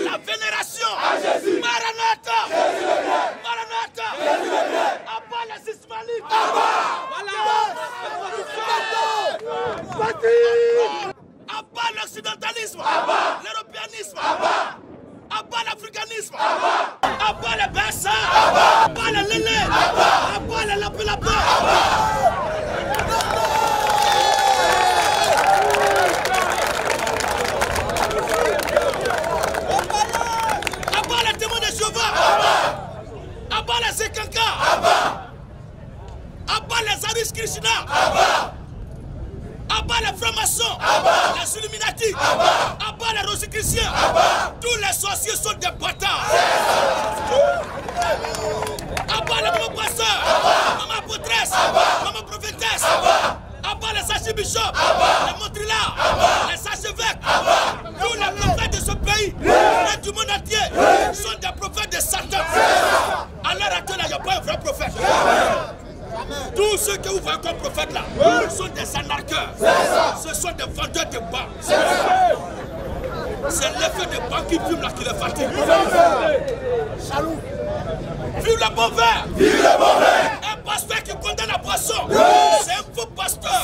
La vénération à Jésus. Maranatha. Maranatha. Abba les Ismaélites. Abba l'occidentalisme. L'européanisme. Abba l'africanisme. Abba les Bessa. Abba les Lélé. Abba les Lapelapa. Abba les témoins de Jéhovah. Abba les Sekanka. Abba les Aris Krishna. Abba les francs-maçons, les Illuminati, Abba les rosicruciens, tous les sorciers sont des bâtards. Abba les mamans pasteurs, maman potresse, maman prophétesse, Abba les archibishops, les montrilards, les archevêques, tous les prophètes de ce pays et du monde entier sont des prophètes de Satan. À l'heure actuelle, il n'y a pas un vrai prophète. Tous ceux que vous voyez comme prophètes là, sont des anarcheurs. Ce sont des vendeurs de bancs. C'est l'effet des bancs qui fument là qui les fatigue. Vive le bon verre. Vive le bon verre. Un pasteur qui condamne la boisson, c'est un faux pasteur.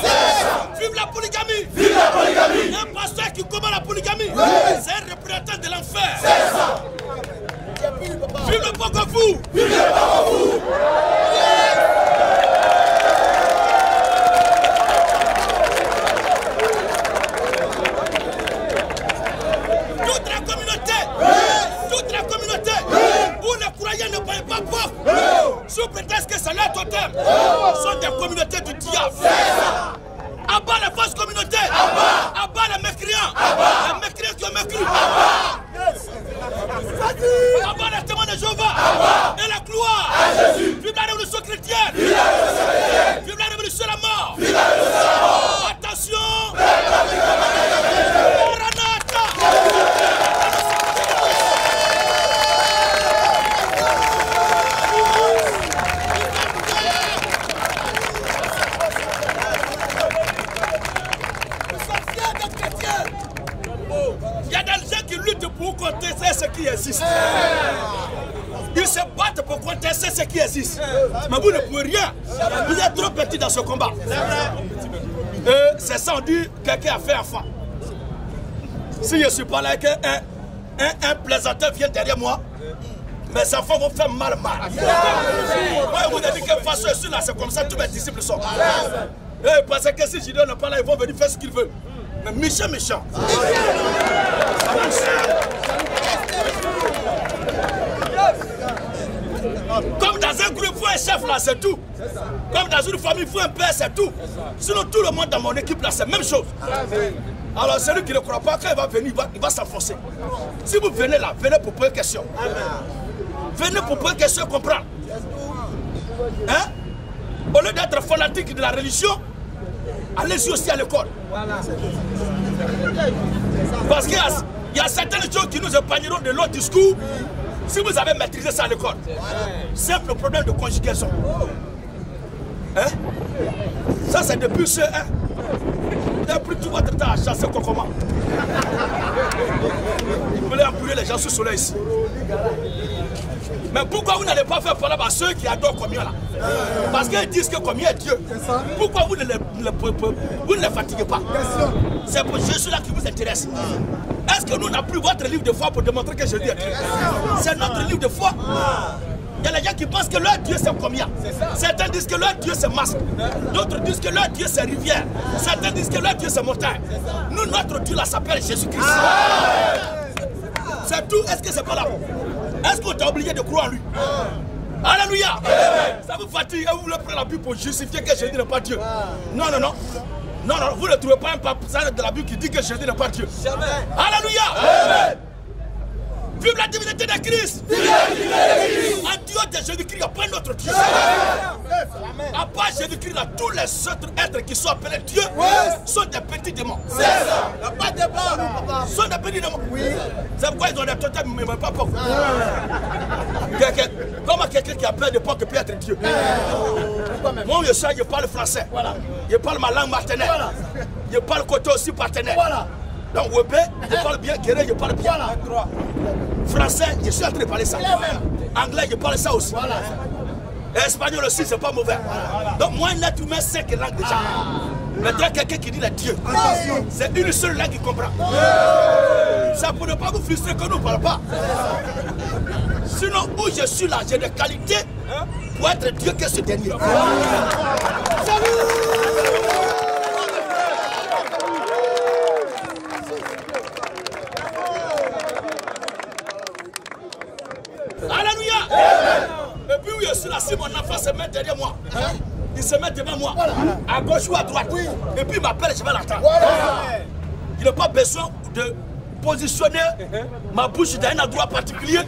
Vive la polygamie. Vive la polygamie. Un pasteur qui combat la polygamie, c'est un représentant de l'enfer. Vive le Bogofou. Vive le Bogofou. Toute la communauté où les croyants ne parlent pas pauvres, sous prétexte que c'est leur totem, sont des communautés du diable. Abat les fausses communautés, abat les mécréants qui ont mécru, abat les témoins de Jéhovah et la gloire. Vive la révolution chrétienne, vive la révolution de la mort. Attention, pour contester ce qui existe. Ils se battent pour contester ce qui existe. Mais vous ne pouvez rien. Vous êtes trop petit dans ce combat. C'est ça, on dit quelqu'un a fait enfant. Si je ne suis pas là et qu'un plaisanteur vient derrière moi, mes enfants vont faire mal. Moi, vous avez dit que face à ceux-là, c'est comme ça tous mes disciples sont. Parce que si je donne pas là, ils vont venir faire ce qu'ils veulent. Mais méchant. Comme dans un groupe, il faut un chef là, c'est tout. Comme dans une famille, il faut un père, c'est tout. Sinon, tout le monde dans mon équipe là, c'est la même chose. Alors, celui qui ne croit pas, quand il va venir, il va s'enfoncer. Si vous venez là, venez pour poser une question. Venez pour poser une question, comprendre. Hein? Au lieu d'être fanatique de la religion, allez-y aussi à l'école. Parce qu'il y a certaines choses qui nous épargneront de l'autre discours si vous avez maîtrisé ça à l'école. Simple problème de conjugaison. Hein? Ça, c'est depuis ce... Hein? Vous avez pris tout votre temps à chasser comment? Vous voulez embrouiller les gens sous le soleil ici. Mais pourquoi vous n'allez pas faire parler à ceux qui adorent Comia là? Parce qu'ils disent que Comia est Dieu. Pourquoi vous ne les fatiguez pas? C'est pour Jésus là qui vous intéresse. Est-ce que nous n'avons plus votre livre de foi pour démontrer que Jésus est Dieu? C'est notre livre de foi. Il y a des gens qui pensent que leur Dieu c'est Comia. Certains disent que leur Dieu c'est masque. D'autres disent que leur Dieu c'est rivière. Certains disent que leur Dieu c'est montagne. Nous, notre Dieu là s'appelle Jésus-Christ. C'est tout. Est-ce que c'est pas là? Est-ce qu'on t'a obligé de croire en lui? Alléluia. Ça vous fatigue et vous voulez prendre la Bible pour justifier que Jésus n'est pas Dieu. Non, vous ne trouvez pas un passage de la Bible qui dit que Jésus n'est pas Dieu. Alléluia. Vive la divinité de Christ. En Dieu de Jésus-Christ, il n'y a pas notre Dieu. À part Jésus-Christ, tous les autres êtres qui sont appelés Dieu sont des petits démons. C'est ça. Il n'y a pas de débat. Sont des petits démons. C'est pourquoi ils ont des totems, mais pas pauvres. Comment quelqu'un qui a peur de porc peut être Dieu? Moi, je parle français. Je parle ma langue maternelle. Je parle côté aussi partenaire. Donc, Webé, je parle bien. Kéré, je parle bien. Français, je suis en train de parler ça. Anglais, je parle ça aussi. Espagnol aussi, c'est pas mauvais. Donc, moi, un être humain, 5 langues déjà. Maintenant, quelqu'un qui dit le Dieu, c'est une seule langue qui comprend. Ça pour ne pas vous frustrer que nous ne parlons pas. Sinon, où je suis là, j'ai des qualités pour être Dieu que ce dernier. Alléluia. Et puis où je suis là, si mon enfant se met derrière moi, il se met devant moi, à gauche ou à droite, et puis il m'appelle, je vais l'entendre. Il n'a pas besoin de positionner ma bouche dans un endroit particulier,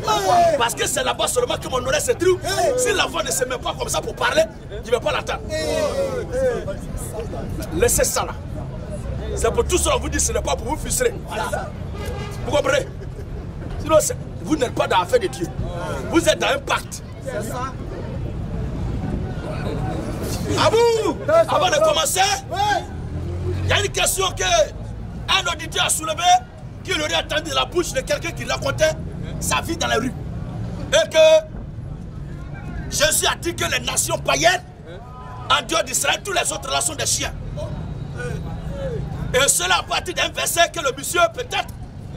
parce que c'est là-bas seulement que mon oreille se trouve. Si l'enfant ne se met pas comme ça pour parler, je ne vais pas l'entendre. Laissez ça là. C'est pour tout cela, on vous dit, ce n'est pas pour vous frustrer. Vous comprenez? Sinon, vous n'êtes pas dans l'affaire de Dieu. Vous êtes dans un pacte. À vous, avant de commencer, il y a une question qu'un auditeur a soulevée, qu'il aurait entendu de la bouche de quelqu'un qui racontait sa vie dans la rue. Et que Jésus a dit que les nations païennes, en dehors d'Israël, toutes les autres là sont des chiens. Et cela à partir d'un verset que le monsieur, peut-être,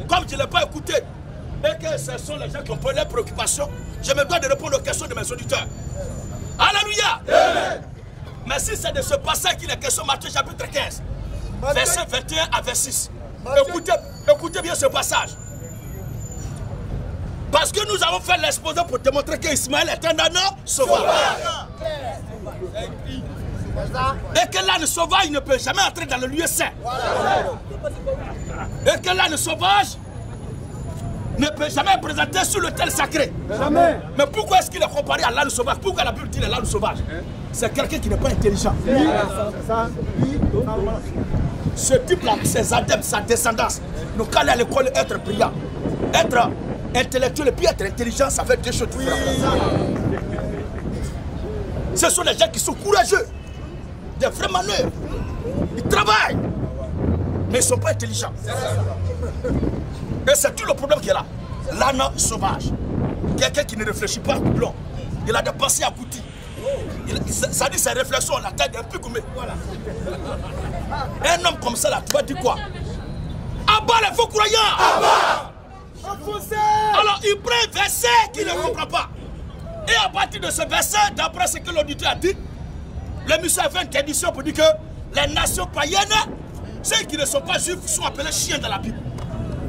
comme je ne l'ai pas écouté, et que ce sont les gens qui ont pris les préoccupations, je me dois de répondre aux questions de mes auditeurs. Alléluia. Mais si c'est de ce passage qu'il est question, Matthieu chapitre 15, verset 21 à 26. Écoutez bien ce passage. Parce que nous avons fait l'exposé pour démontrer qu'Ismaël est un âne sauvage. Et que l'âne sauvage ne peut jamais entrer dans le lieu saint. Et que l'âne sauvage ne peut jamais être présenté sur l'autel sacré. Jamais. Mais pourquoi est-ce qu'il est comparé à l'âne sauvage? Pourquoi la Bible dit l'âne sauvage? C'est quelqu'un qui n'est pas intelligent. Ce type-là, ses adeptes, sa descendance, nous quand aller à l'école être brillant, être intellectuel et puis être intelligent, ça fait deux choses différentes. Ce sont les gens qui sont courageux, des vrais manœuvres. Ils travaillent, mais ils ne sont pas intelligents. Et c'est tout le problème qu'il y a là. L'âne sauvage. Quelqu'un qui ne réfléchit pas tout blanc. Il a des pensées à goûter. Ça dit ses réflexions, la tête un peu comme voilà. Un homme comme ça là, tu vas dire quoi? Abat les faux croyants! Abat! Alors il prend un verset qu'il ne comprend pas. Et à partir de ce verset, d'après ce que l'auditeur a dit, le monsieur a fait une interdiction pour dire que les nations païennes, ceux qui ne sont pas juifs, sont appelés chiens dans la Bible.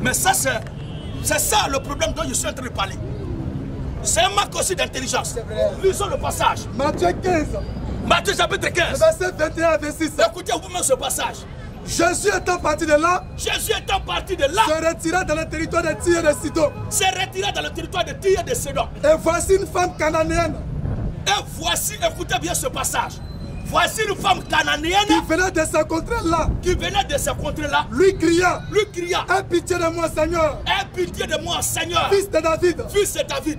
Mais ça, c'est ça le problème dont je suis en train de parler. C'est un manque aussi d'intelligence. Lisons le passage. Matthieu 15. Matthieu chapitre 15. Verset 21 à 26. Écoutez vous-même ce passage. Jésus étant parti de là, se retira dans le territoire de Tyr et de Sidon. de Sidon. Et voici une femme cananéenne. Et voici, écoutez bien ce passage. Voici une femme cananéenne qui venait de ces contrées-là. Lui cria. Aie pitié de moi, Seigneur. Fils de David.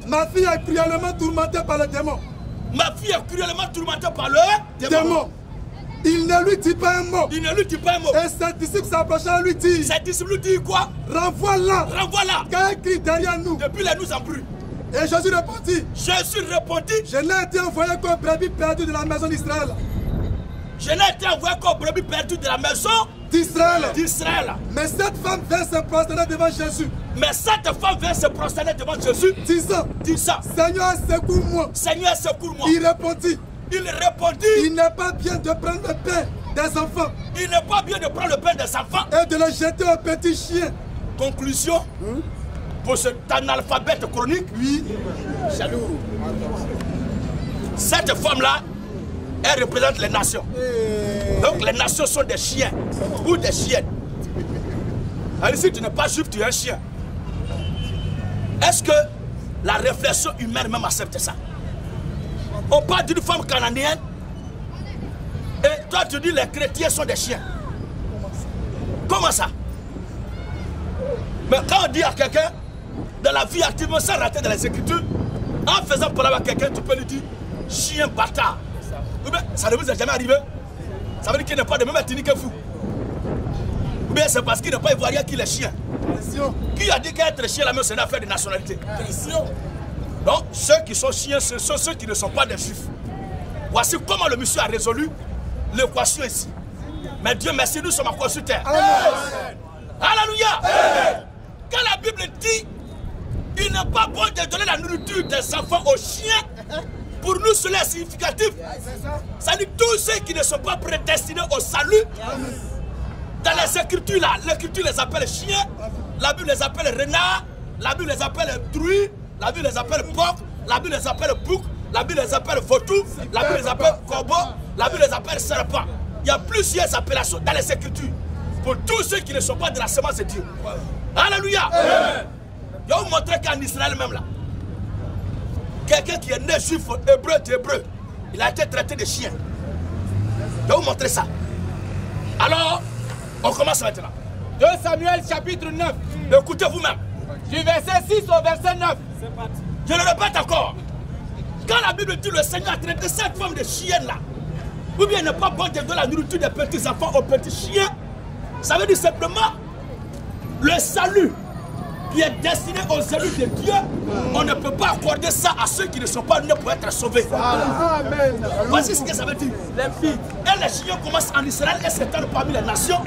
Ma fille est cruellement tourmentée par le démon. Démon. Il ne lui dit pas un mot. Et ses disciples s'approchèrent et lui dirent. Quoi? Renvoie-la. Car elle crie derrière nous. Depuis les nous embrouille. Et Jésus répondit. Je n'ai été envoyé comme brebis perdu de la maison d'Israël. d'Israël. Mais cette femme vient se prosterner devant Jésus. Disant, Seigneur, secours-moi. Il répondit, il n'est pas bien de prendre le pain des enfants. Et de le jeter aux petits chiens. Conclusion, pour cet analphabète chronique, oui. Cette femme-là, elle représente les nations. Donc les nations sont des chiens ou des chiennes. Alors si tu n'es pas juif, tu es un chien. Est-ce que la réflexion humaine même accepte ça? On parle d'une femme cananéenne et toi tu dis les chrétiens sont des chiens. Comment ça? Mais quand on dit à quelqu'un, dans la vie active, sans rater dans les Écritures, en faisant parler à quelqu'un, tu peux lui dire chien bâtard. Ça ne vous est jamais arrivé? Ça veut dire qu'il n'est pas de même ethnie que vous. Ou bien c'est parce qu'il n'est pas ivoirien qu'il est chien? Qui a dit qu'être chien là même c'est une affaire de nationalité? Donc ceux qui sont chiens, ce sont ceux qui ne sont pas des juifs. Voici comment le monsieur a résolu l'équation ici. Mais Dieu merci, nous sommes encore sur terre. Alléluia. Quand la Bible dit il n'est pas bon de donner la nourriture des enfants aux chiens, pour nous cela est significatif. Ça dit tous ceux qui ne sont pas prédestinés au salut. Dans les écritures là, l'écriture les appelle chiens, la Bible les appelle renards, la Bible les appelle truies, la Bible les appelle porcs, la Bible les appelle boucs, la Bible les appelle vautours, la Bible les appelle corbeaux, la Bible les appelle serpents. Il y a plusieurs appellations dans les écritures pour tous ceux qui ne sont pas de la semence de Dieu. Alléluia. Je vais vous montrer qu'en Israël même là, quelqu'un qui est né juif, hébreu d'hébreu, il a été traité de chien. Je vais vous montrer ça. Alors, on commence maintenant. 2 Samuel chapitre 9. Écoutez vous-même. Du verset 6 au verset 9. Je le répète encore. Quand la Bible dit le Seigneur a traité cette forme de chienne là, ou bien il n'est pas bon de donner la nourriture des petits enfants aux petits chiens, ça veut dire simplement le salut qui est destiné aux élus de Dieu, on ne peut pas accorder ça à ceux qui ne sont pas nés pour être sauvés. Amen. Voici ce que ça veut dire. Et les chiens commencent en Israël et s'étendent parmi les nations.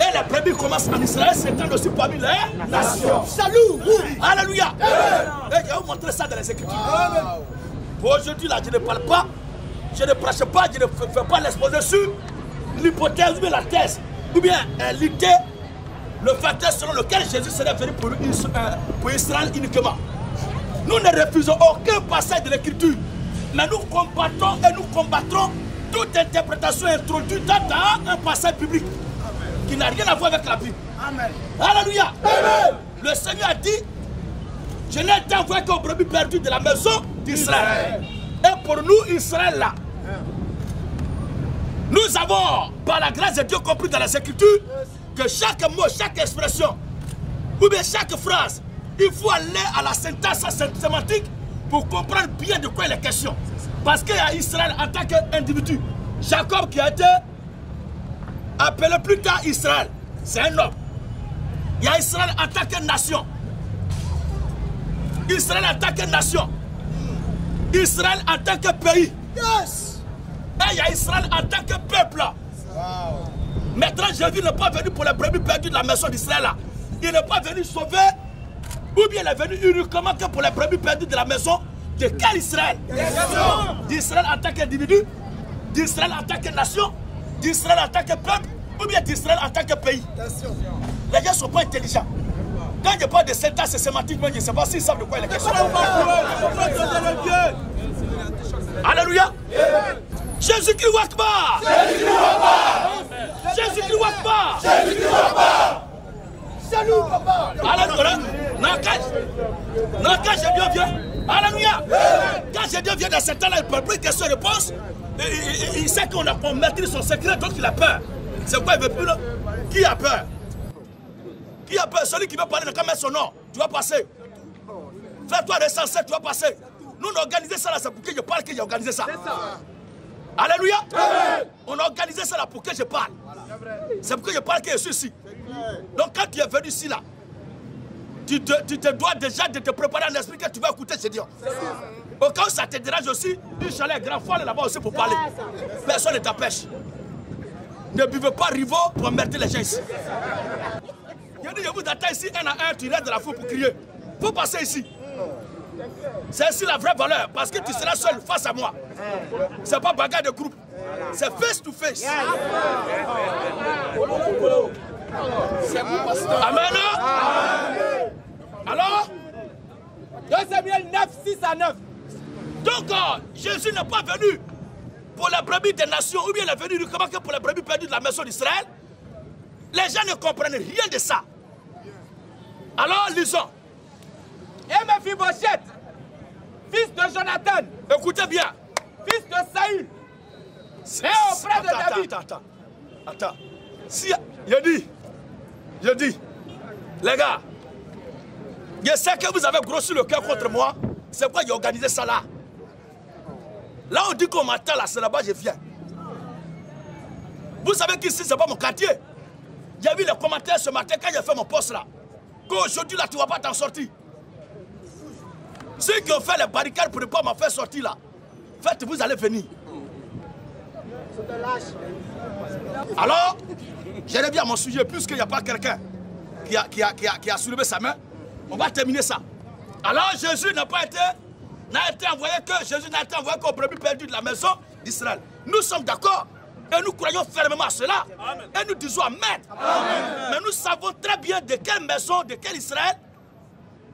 Et les brebis commencent en Israël et s'étendent aussi parmi les nations. Salut. Alléluia. Et je vais vous montrer ça dans les Écritures. Aujourd'hui là, je ne parle pas, je ne prêche pas, je ne fais pas l'exposé sur l'hypothèse ou bien la thèse, ou bien l'idée, le facteur selon lequel Jésus serait venu pour Israël uniquement. Nous ne refusons aucun passage de l'écriture, mais nous combattons et nous combattrons toute interprétation introduite dans un passage biblique qui n'a rien à voir avec la Bible. Amen. Alléluia. Amen. Le Seigneur a dit, je n'ai été envoyé qu'aux brebis perdues de la maison d'Israël. Et pour nous, Israël là, nous avons, par la grâce de Dieu, compris dans les Écritures que chaque mot, chaque expression, ou bien chaque phrase, il faut aller à la syntaxe sémantique pour comprendre bien de quoi il est question. Parce qu'il y a Israël en tant qu'individu. Jacob qui a été appelé plus tard Israël, c'est un homme. Il y a Israël en tant que nation. Israël en tant que nation. Israël en tant que pays. Yes. Et il y a Israël en tant que peuple. Wow. Maintenant, Jésus n'est pas venu pour les brebis perdues de la maison d'Israël. Il n'est pas venu sauver, ou bien il est venu uniquement que pour les brebis perdues de la maison de quel Israël? D'Israël en tant qu'individu, d'Israël en tant que nation, d'Israël en tant que peuple, ou bien d'Israël en tant que pays. Les gens ne sont pas intelligents. Quand je parle de syntaxe sémantique, je ne sais pas s'ils savent de quoi il est question. Alléluia. Jésus-Christ Wakbar. Jésus-Christ Wakbar. Jésus-Christ Wakbar. Salut papa. Alléluia. Non, quand je viens. Alléluia. Quand je viens dans ce temps-là, il ne peut plus question-réponse. Il sait qu'on maîtrise son secret, donc il a peur. C'est quoi il veut plus là? Qui a peur? Qui a peur? Celui qui veut parler ne peut pas mettre son nom. Tu vas passer. Fais-toi recenser, tu vas passer. Nous, on a organisé ça là, c'est pour que je parle que j'ai organisé ça. Alléluia. On a organisé ça là pour que je parle. C'est pour que je parle que je suis ici. Donc quand tu es venu ici là, tu te dois déjà de te préparer en esprit que tu vas écouter ce Dieu. Au cas où ça te dérange aussi, Inch'Allah, grand frère là-bas aussi pour parler. Personne ne t'empêche. Ne buvez pas Rivo pour emmerder les gens ici. Je vous attends ici, un à un, tu restes de la foule pour crier. Il faut passer ici. C'est ici la vraie valeur, parce que tu seras seul face à moi. C'est pas bagarre de groupe. C'est face to face. Amen. Alors 2 Samuel 9, 6 à 9. Donc, Jésus n'est pas venu pour les brebis des nations, ou bien il est venu uniquement que pour les brebis perdues de la maison d'Israël. Les gens ne comprennent rien de ça. Alors, lisons. Et Mephibosheth, fils de Jonathan. Écoutez bien. Fils de Saül. Et auprès de David. Attends. Si, je dis, les gars, je sais que vous avez grossi le cœur contre moi. C'est pourquoi j'ai organisé ça là. Là, on dit qu'on m'attend là, c'est là-bas que je viens. Vous savez qu'ici, ce n'est pas mon quartier. J'ai vu les commentaires ce matin quand j'ai fait mon poste là. Qu'aujourd'hui là, tu ne vas pas t'en sortir. Ceux qui ont fait les barricades pour ne pas m'en faire sortir là, faites, vous allez venir. Alors, je reviens à mon sujet, puisqu'il n'y a pas quelqu'un qui a soulevé sa main, on va terminer ça. Alors, Jésus n'a été envoyé qu'au brebis perdu de la maison d'Israël. Nous sommes d'accord et nous croyons fermement à cela. Amen. Et nous disons Amen. Amen. Mais nous savons très bien de quelle maison, de quel Israël,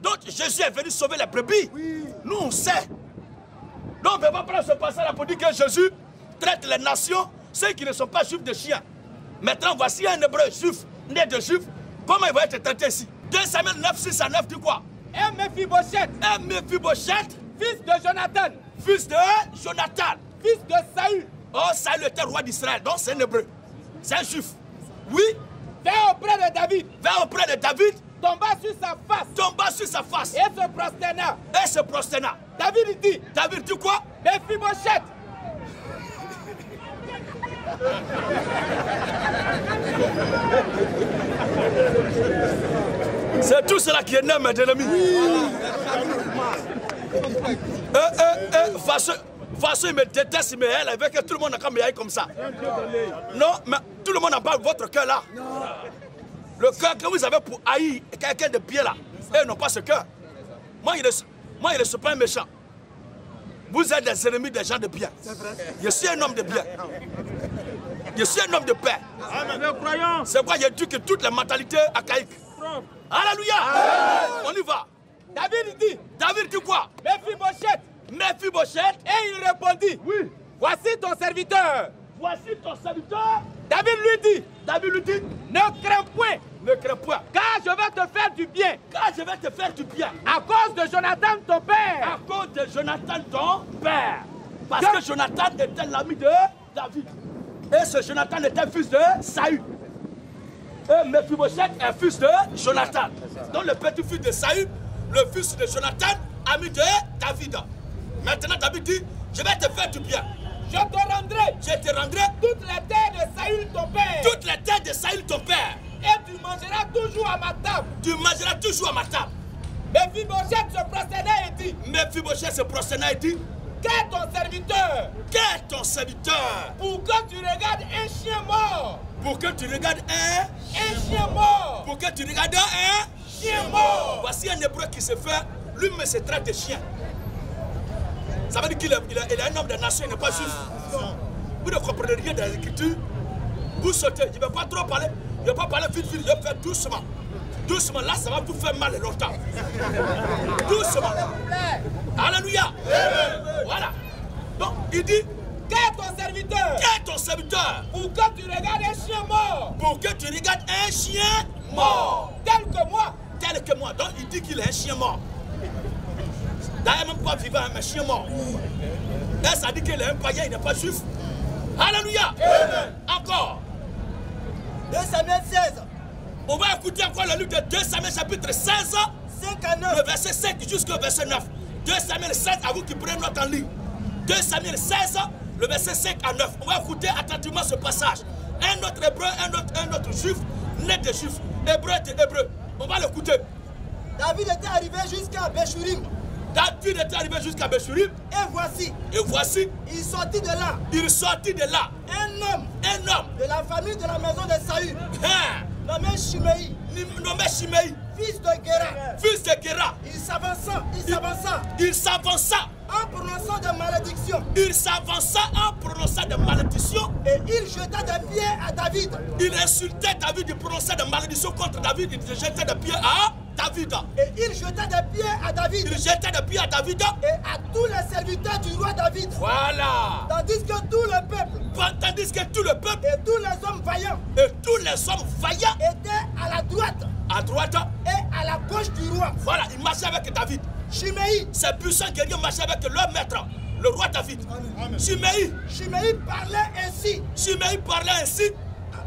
donc Jésus est venu sauver les brebis. Oui. Nous, on sait. Donc, on ne peut pas prendre ce passage-là pour dire que Jésus traite les nations, ceux qui ne sont pas juifs, de chiens. Maintenant, voici un hébreu juif, né de juif. Comment il va être traité ici? 2 Samuel 9, 6 à 9, dit quoi? Un Méphibosheth. Un Méphibosheth. Fils de Jonathan. Fils de Jonathan. Fils de Saül. Oh, Saül était roi d'Israël, donc c'est un hébreu. C'est un juif. Oui. Vint auprès de David. Vint auprès de David. Tomba sur sa face. Tomba sur sa face. Et se prosterna. Et se prosterna. David dit. David dit quoi? Méphibosheth. C'est tout cela qui est né, mes ennemis. Façon, il me déteste, il me haine, il veut que tout le monde a comme comme ça. Non, mais tout le monde n'a pas votre cœur là. Le cœur que vous avez pour haïr quelqu'un de bien là, eux n'ont pas ce cœur. Moi, il ne suis pas un méchant. Vous êtes des ennemis des gens de bien. Je suis un homme de bien. Je suis un homme de paix. C'est pourquoi j'ai dit que toutes les mentalités archaïques. Alléluia. On y va. David dit quoi? Méphibosheth. Méphibosheth. Et il répondit. Oui. Voici ton serviteur. Voici ton serviteur. David lui dit. Ne crains point. Ne crains point. Car je vais te faire du bien. Car je vais te faire du bien. À cause de Jonathan ton père. À cause de Jonathan ton père. Parce que Jonathan était l'ami de David. Et ce Jonathan était fils de Saül. Et Méphibosheth est fils de Jonathan. Donc le petit-fils de Saül, le fils de Jonathan, ami de David. Maintenant David dit, je vais te faire du bien. Je te rendrai toutes les terres de Saül ton père. Toutes les terres de Saül ton père. Et tu mangeras toujours à ma table. Tu mangeras toujours à ma table. Méphibosheth se prosterna et dit. Méphibosheth se prosterna et dit. Qu'est ton serviteur? Qu'est ton serviteur? Pour que tu regardes un chien mort. Pour que tu regardes un chien mort. Pour que tu regardes un chien mort. Voici un hébreu qui se fait, lui-même se traite de chien. Ça veut dire qu'il est un homme de nation, il n'est pas juif. Vous ne comprenez rien de l'écriture. Vous sautez, je ne vais pas trop parler, je ne vais pas parler vite, je vais faire doucement. Doucement, là ça va vous faire mal longtemps. Doucement. Alléluia. Voilà. Donc il dit, qu'est ton serviteur? Qu'est ton serviteur? Pour que tu regardes un chien mort. Pour que tu regardes un chien mort. Tel que moi. Tel que moi. Donc il dit qu'il est un chien mort. D'ailleurs même pas vivant, mais chien mort. Et ça dit qu'il est un païen, il n'est pas juif. Alléluia. Encore. 2 Samuel 16. On va écouter encore le livre de 2 Samuel chapitre 16. 5 à 9. Le verset 5 jusqu'au verset 9. 2 Samuel 16, à vous qui prenez note en ligne. 2 Samuel 16, le verset 5 à 9. On va écouter attentivement ce passage. Un autre hébreu, un autre juif, né de juif, hébreu de hébreu. On va l'écouter. David était arrivé jusqu'à Beshurim. David était arrivé jusqu'à Beshurim. Et voici. Il sortit de là. Un homme. De la famille de la maison de Saül. Nommé Shimei. Fils de Gera. Il s'avança. En prononçant des malédictions. Et il jeta des pieds à David. Il insultait David, il prononçait des malédictions contre David, il jetait des pieds à David. Et il jetait des pieds à David. Et à tous les serviteurs du roi David. Voilà. Tandis que tout le peuple. Et tous les hommes vaillants. Étaient à la droite. Et à la gauche du roi. Voilà, il marchait avec David. Shimei. Ces puissants guerriers marchaient avec leur maître, le roi David. Shimei parlait ainsi.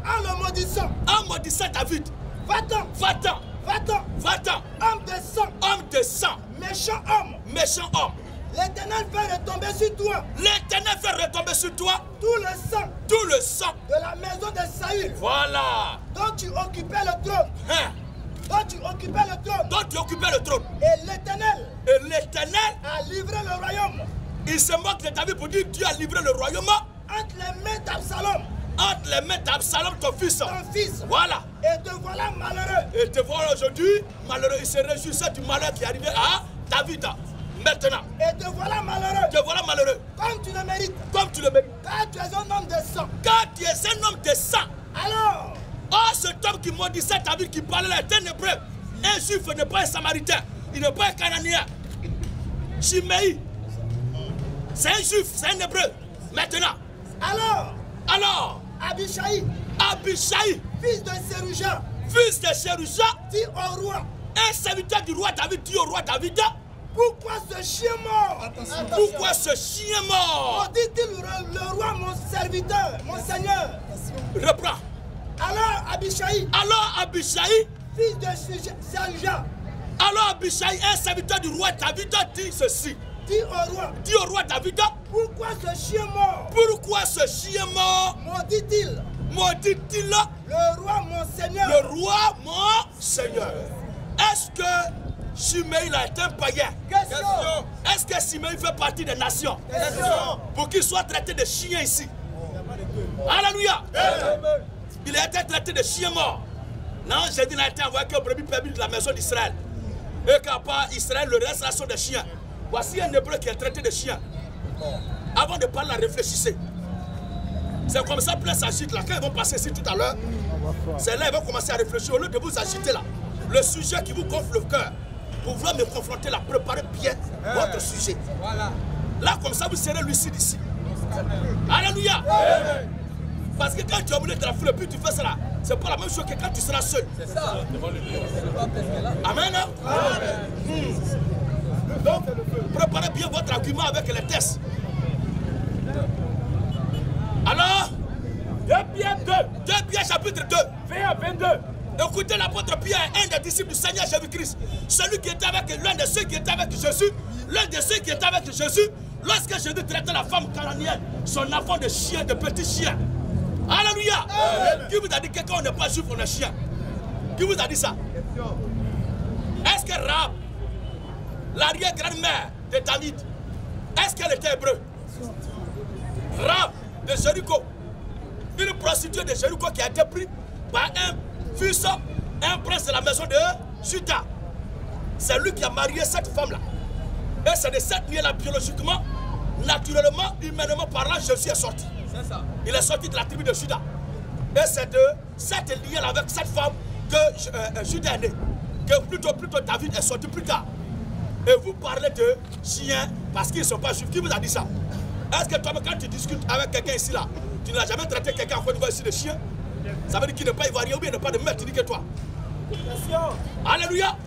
En le maudissant. David. Va-t'en. Va-t'en. Homme de sang. Méchant homme. L'Éternel fait retomber sur toi. L'Éternel fait retomber sur toi. Tout le sang de la maison de Saül. Voilà. Dont tu occupais le trône. Hein? Dont tu occupais le trône. Et l'Éternel a livré le royaume. Il se moque de David pour dire Dieu a livré le royaume entre les mains d'Absalom. Entre les mains d'Absalom, ton fils. Voilà. Et te voilà malheureux. Et te voilà aujourd'hui malheureux. Il se réjouissait du malheur qui est arrivé à David. Maintenant. Et te voilà malheureux. Te voilà malheureux. Comme tu le mérites. Comme tu le mérites. Car tu es un homme de sang. Car tu es un homme de sang. Alors. Oh, cet homme qui maudissait David, qui parlait là, est un hébreu. Un juif n'est pas un samaritain. Il n'est pas un cananéen. Shimei. C'est un juif, c'est un hébreu. Maintenant. Alors. Abishai. Fils de Séruja. Dit au roi. Un serviteur du roi David dit au roi David. Pourquoi ce chien mort? Pourquoi ce chien mort? Dit-il le roi, mon serviteur, mon seigneur. Reprends. Alors Abishai. Fils de Séruja. Alors Abishai, un serviteur du roi David, dit ceci. Dit au roi David. Pourquoi ce chien mort? Maudit-il. Le roi mon seigneur. Est-ce que Shimei est un païen? Est-ce que Shimei fait partie des nations? Pour qu'il soit traité de chien ici. Alléluia. Il a été traité de chien mort. Non, j'ai dit qu'il a été envoyé qu'un brebis permis de la maison d'Israël. Et qu'à part Israël, le reste là sont des chiens. Voici un hébreu qui est traité de chien. Avant de parler, réfléchissez. C'est comme ça, plein s'agite là. Quand ils vont passer ici tout à l'heure, c'est là qu'ils vont commencer à réfléchir. Au lieu de vous agiter là, le sujet qui vous gonfle le cœur, pour vouloir me confronter là, préparez bien votre sujet. Là, comme ça, vous serez lucide ici. Alléluia. Parce que quand tu es au milieu de la foule et puis tu fais ça là, c'est pas la même chose que quand tu seras seul. C'est ça. Amen. Donc, préparez bien votre argument avec les tests. Alors, 2 Pierre 2. 2 Pierre chapitre 2. 20 à 22. Écoutez l'apôtre Pierre, un des disciples du Seigneur Jésus-Christ. Celui qui était avec l'un de ceux qui étaient avec Jésus. L'un de ceux qui étaient avec Jésus. Lorsque Jésus traitait la femme cananéenne, son enfant de chien, de petit chien. Alléluia. Qui vous a dit que quand on n'est pas juif, on est chien? Qui vous a dit ça? Est-ce que Rahab, l'arrière-grand-mère de David, est-ce qu'elle était hébreu? Rahab de Jéricho, une prostituée de Jéricho qui a été prise par un fils, un prince de la maison de Juda. C'est lui qui a marié cette femme-là. Et c'est de cette lignée-là, biologiquement, naturellement, humainement parlant, Jésus est sorti. Ça. Il est sorti de la tribu de Juda. Et c'est de cette lignée-là avec cette femme que Juda est né. Que plutôt David est sorti plus tard. Et vous parlez de chiens parce qu'ils ne sont pas juifs. Qui vous a dit ça? Est-ce que toi, quand tu discutes avec quelqu'un ici, là, tu n'as jamais traité quelqu'un en Côte d'Ivoire ici de chien? Ça veut dire qu'il n'est pas ivoirien ou bien il n'est pas de même ethnie que toi. Alléluia.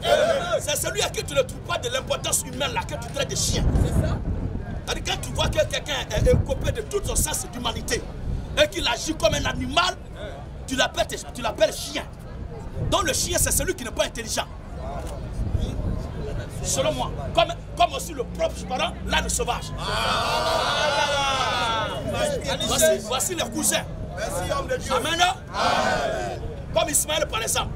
C'est celui à qui tu ne trouves pas de l'importance humaine là que tu traites de chien. C'est ça. C'est-à-dire quand tu vois que quelqu'un est coupé de tout son sens d'humanité et qu'il agit comme un animal, tu l'appelles chien. Donc le chien, c'est celui qui n'est pas intelligent. Selon moi, comme aussi le propre parent, l'âne sauvage. Voici les cousins. Merci, homme de Dieu. Amen. Comme Ismaël par exemple.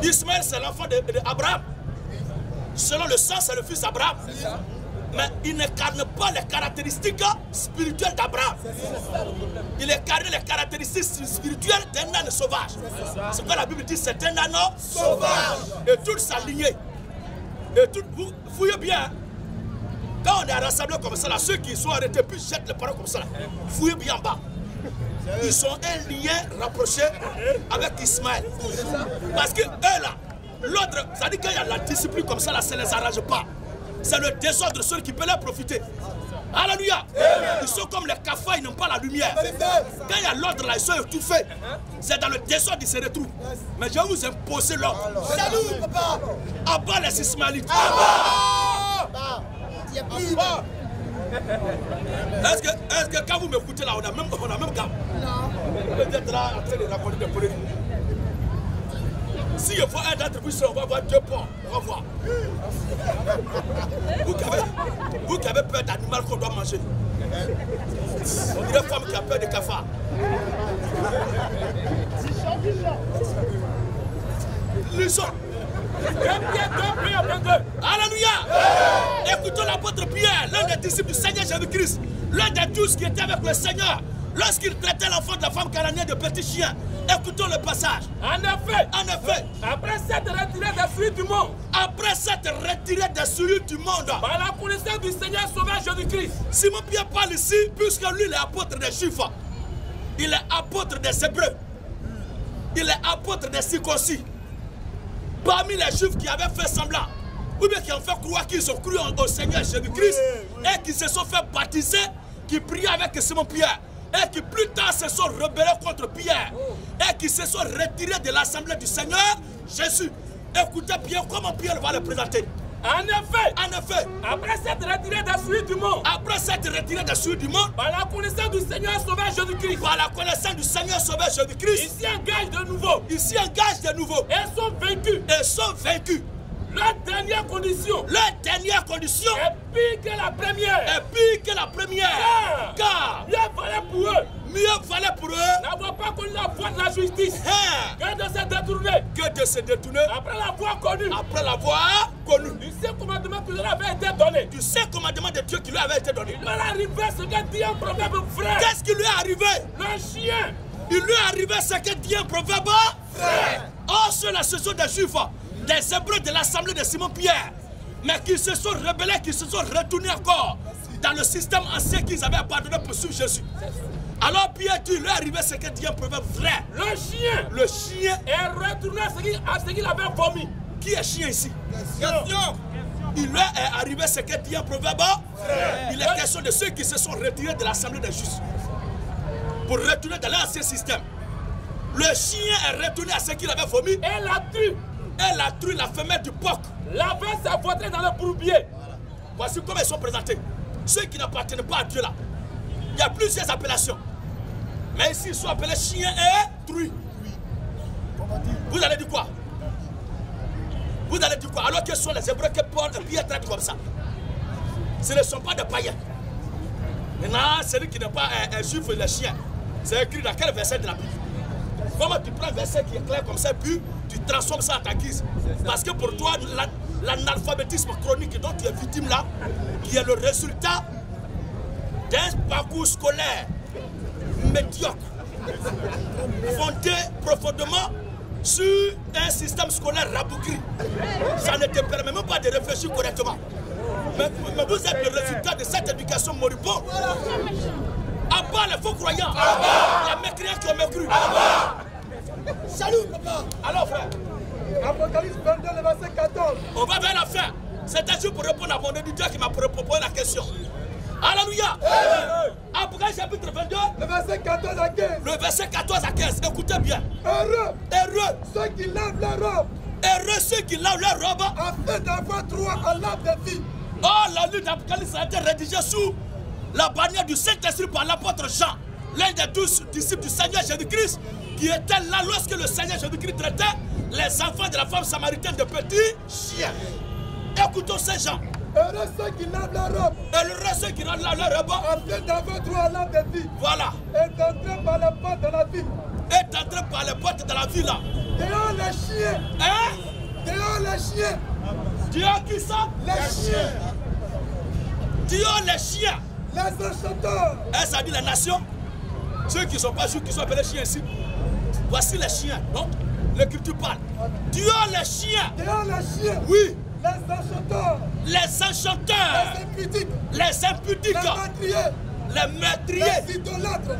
Ismaël, c'est l'enfant d'Abraham. Selon le sang, c'est le fils d'Abraham. Mais il n'incarne pas les caractéristiques spirituelles d'Abraham. Il incarne les caractéristiques spirituelles d'un âne sauvage. C'est quoi la Bible dit, c'est un âne sauvage. Et toute sa lignée. Et tout, vous fouillez bien. Quand on est rassemblés comme ça, là, ceux qui sont arrêtés puis jettent les paroles comme ça, là, fouillez bien en bas. Ils sont un lien rapproché avec Ismaël. Parce que eux là, l'autre, ça dit qu'il y a la discipline comme ça, là, ça ne les arrange pas. C'est le désordre de ceux qui peuvent leur profiter. Alléluia. Ils sont comme les cafards, ils n'ont pas la lumière. Quand il y a l'ordre là, ils sont étouffés. C'est dans le désordre qu'ils se retrouvent. Mais je vais vous imposer l'ordre. Salut, papa. Abat les Ismaélites. Est-ce que quand vous m'écoutez là, on a même gamme? Non. Peut-être là, en train de raconter des polémiques. Si je vois un d'entre vous, on va voir 2 porcs. On va voir. Vous qui avez peur d'animal qu'on doit manger. On dirait une femme qui a peur de cafards. Lisons. Alléluia. Écoutons l'apôtre Pierre, l'un des disciples du Seigneur Jésus-Christ, l'un des 12 qui était avec le Seigneur, lorsqu'il traitait l'enfant de la femme cananéenne de petit chien. Écoutons le passage. En effet, après s'être retiré des souillures du monde, par la connaissance du Seigneur Sauveur Jésus-Christ, Simon Pierre parle ici, puisque lui il est apôtre des Juifs, il est apôtre des Hébreux, il est apôtre des circoncis. Parmi les Juifs qui avaient fait semblant, ou bien qui ont fait croire qu'ils ont cru au Seigneur Jésus-Christ, et qui se sont fait baptiser, qui priaient avec Simon Pierre, et qui plus tard se sont rebellés contre Pierre, et qui se sont retirés de l'assemblée du Seigneur Jésus. Écoutez bien comment Pierre va le présenter. En effet, après s'être retiré des souillures du monde, par la connaissance du Seigneur Sauveur Jésus-Christ, ils s'y engagent de nouveau, et sont vaincus. Leur dernière condition est pire que la première. Car mieux valait pour eux n'avoir pas connu la voie de la justice que de se détourner après l'avoir connu. Du saint commandement qui leur avait été donné. De Dieu qui lui avait été donné. Il leur est arrivé ce que dit un proverbe vrai. Qu'est-ce qui lui est arrivé? Le chien. Il lui est arrivé ce que dit un proverbe vrai. Oh, ceux-là, ce sont des Juifs, des Hébreux de l'assemblée de Simon-Pierre, mais qui se sont rebellés, qui se sont retournés encore dans le système ancien qu'ils avaient abandonné pour suivre Jésus. Alors Pierre dit, il lui est arrivé ce que dit un proverbe vrai. Le chien est retourné à ce qu'il avait vomi. Qui est chien ici? Il lui est arrivé ce que dit un proverbe vrai. Il est question de ceux qui se sont retirés de l'assemblée des justes pour retourner dans l'ancien système. Le chien est retourné à ce qu'il avait vomi. Et la truie, la femelle du porc. L'avait s'avoué dans le bourbier. Voici comment ils sont présentés. Ceux qui n'appartiennent pas à Dieu là. Il y a plusieurs appellations. Mais ici, ils sont appelés chien et truie. Vous allez dire quoi? Alors que ce sont les Hébreux que Pierre traite comme ça. Ce ne sont pas des païens. Maintenant, celui qui n'est pas un juif, le chien. C'est écrit dans quel verset de la Bible? Comment tu prends un verset qui est clair comme ça, puis tu transformes ça à ta guise? Parce que pour toi, l'analphabétisme chronique dont tu es victime là, qui est le résultat d'un parcours scolaire médiocre, fondé profondément sur un système scolaire rabougri. Ça ne te permet même pas de réfléchir correctement. Mais vous êtes le résultat de cette éducation moribonde. Abat les faux croyants, les mécréants qui ont mécru. Salut papa. Alors frère, Apocalypse 22, le verset 14. On va vers la fin. C'est un jour pour répondre à mon éditeur qui m'a proposé la question. Alléluia. Apocalypse chapitre 22. Le verset 14 à 15. Le verset 14 à 15. Écoutez bien. Heureux ceux qui lavent leur robe. Heureux ceux qui lavent leur robe. Afin d'avoir droit à l'arbre de vie. Oh, la lutte d'Apocalypse a été rédigée sous la bannière du Saint-Esprit par l'apôtre Jean, l'un des 12 disciples du Seigneur Jésus-Christ, qui était là lorsque le Seigneur Jésus-Christ traitait les enfants de la femme samaritaine de petits chiens. Écoutons ces gens. Heureux ceux qui lavent leur robe. Heureux ceux qui lavent leur robe. Afin d'avoir droit à l'arbre de vie. Voilà. Et d'entrer par la porte dans la ville. Et d'entrer par les portes de la ville là. Dehors les chiens. Hein? Dehors les chiens. Dehors qui ça? Les chiens. Dehors les chiens. Les enchanteurs. Et ça dit les nations. Ceux qui ne sont pas juifs, qui sont appelés chiens ici. Voici les chiens. Non? L'Écriture parle. Dehors les chiens. Dehors les chiens. Oui. Les enchanteurs. Les enchanteurs. Les impudiques. Les impudiques. Les meurtriers. Les meurtriers. Les idolâtres.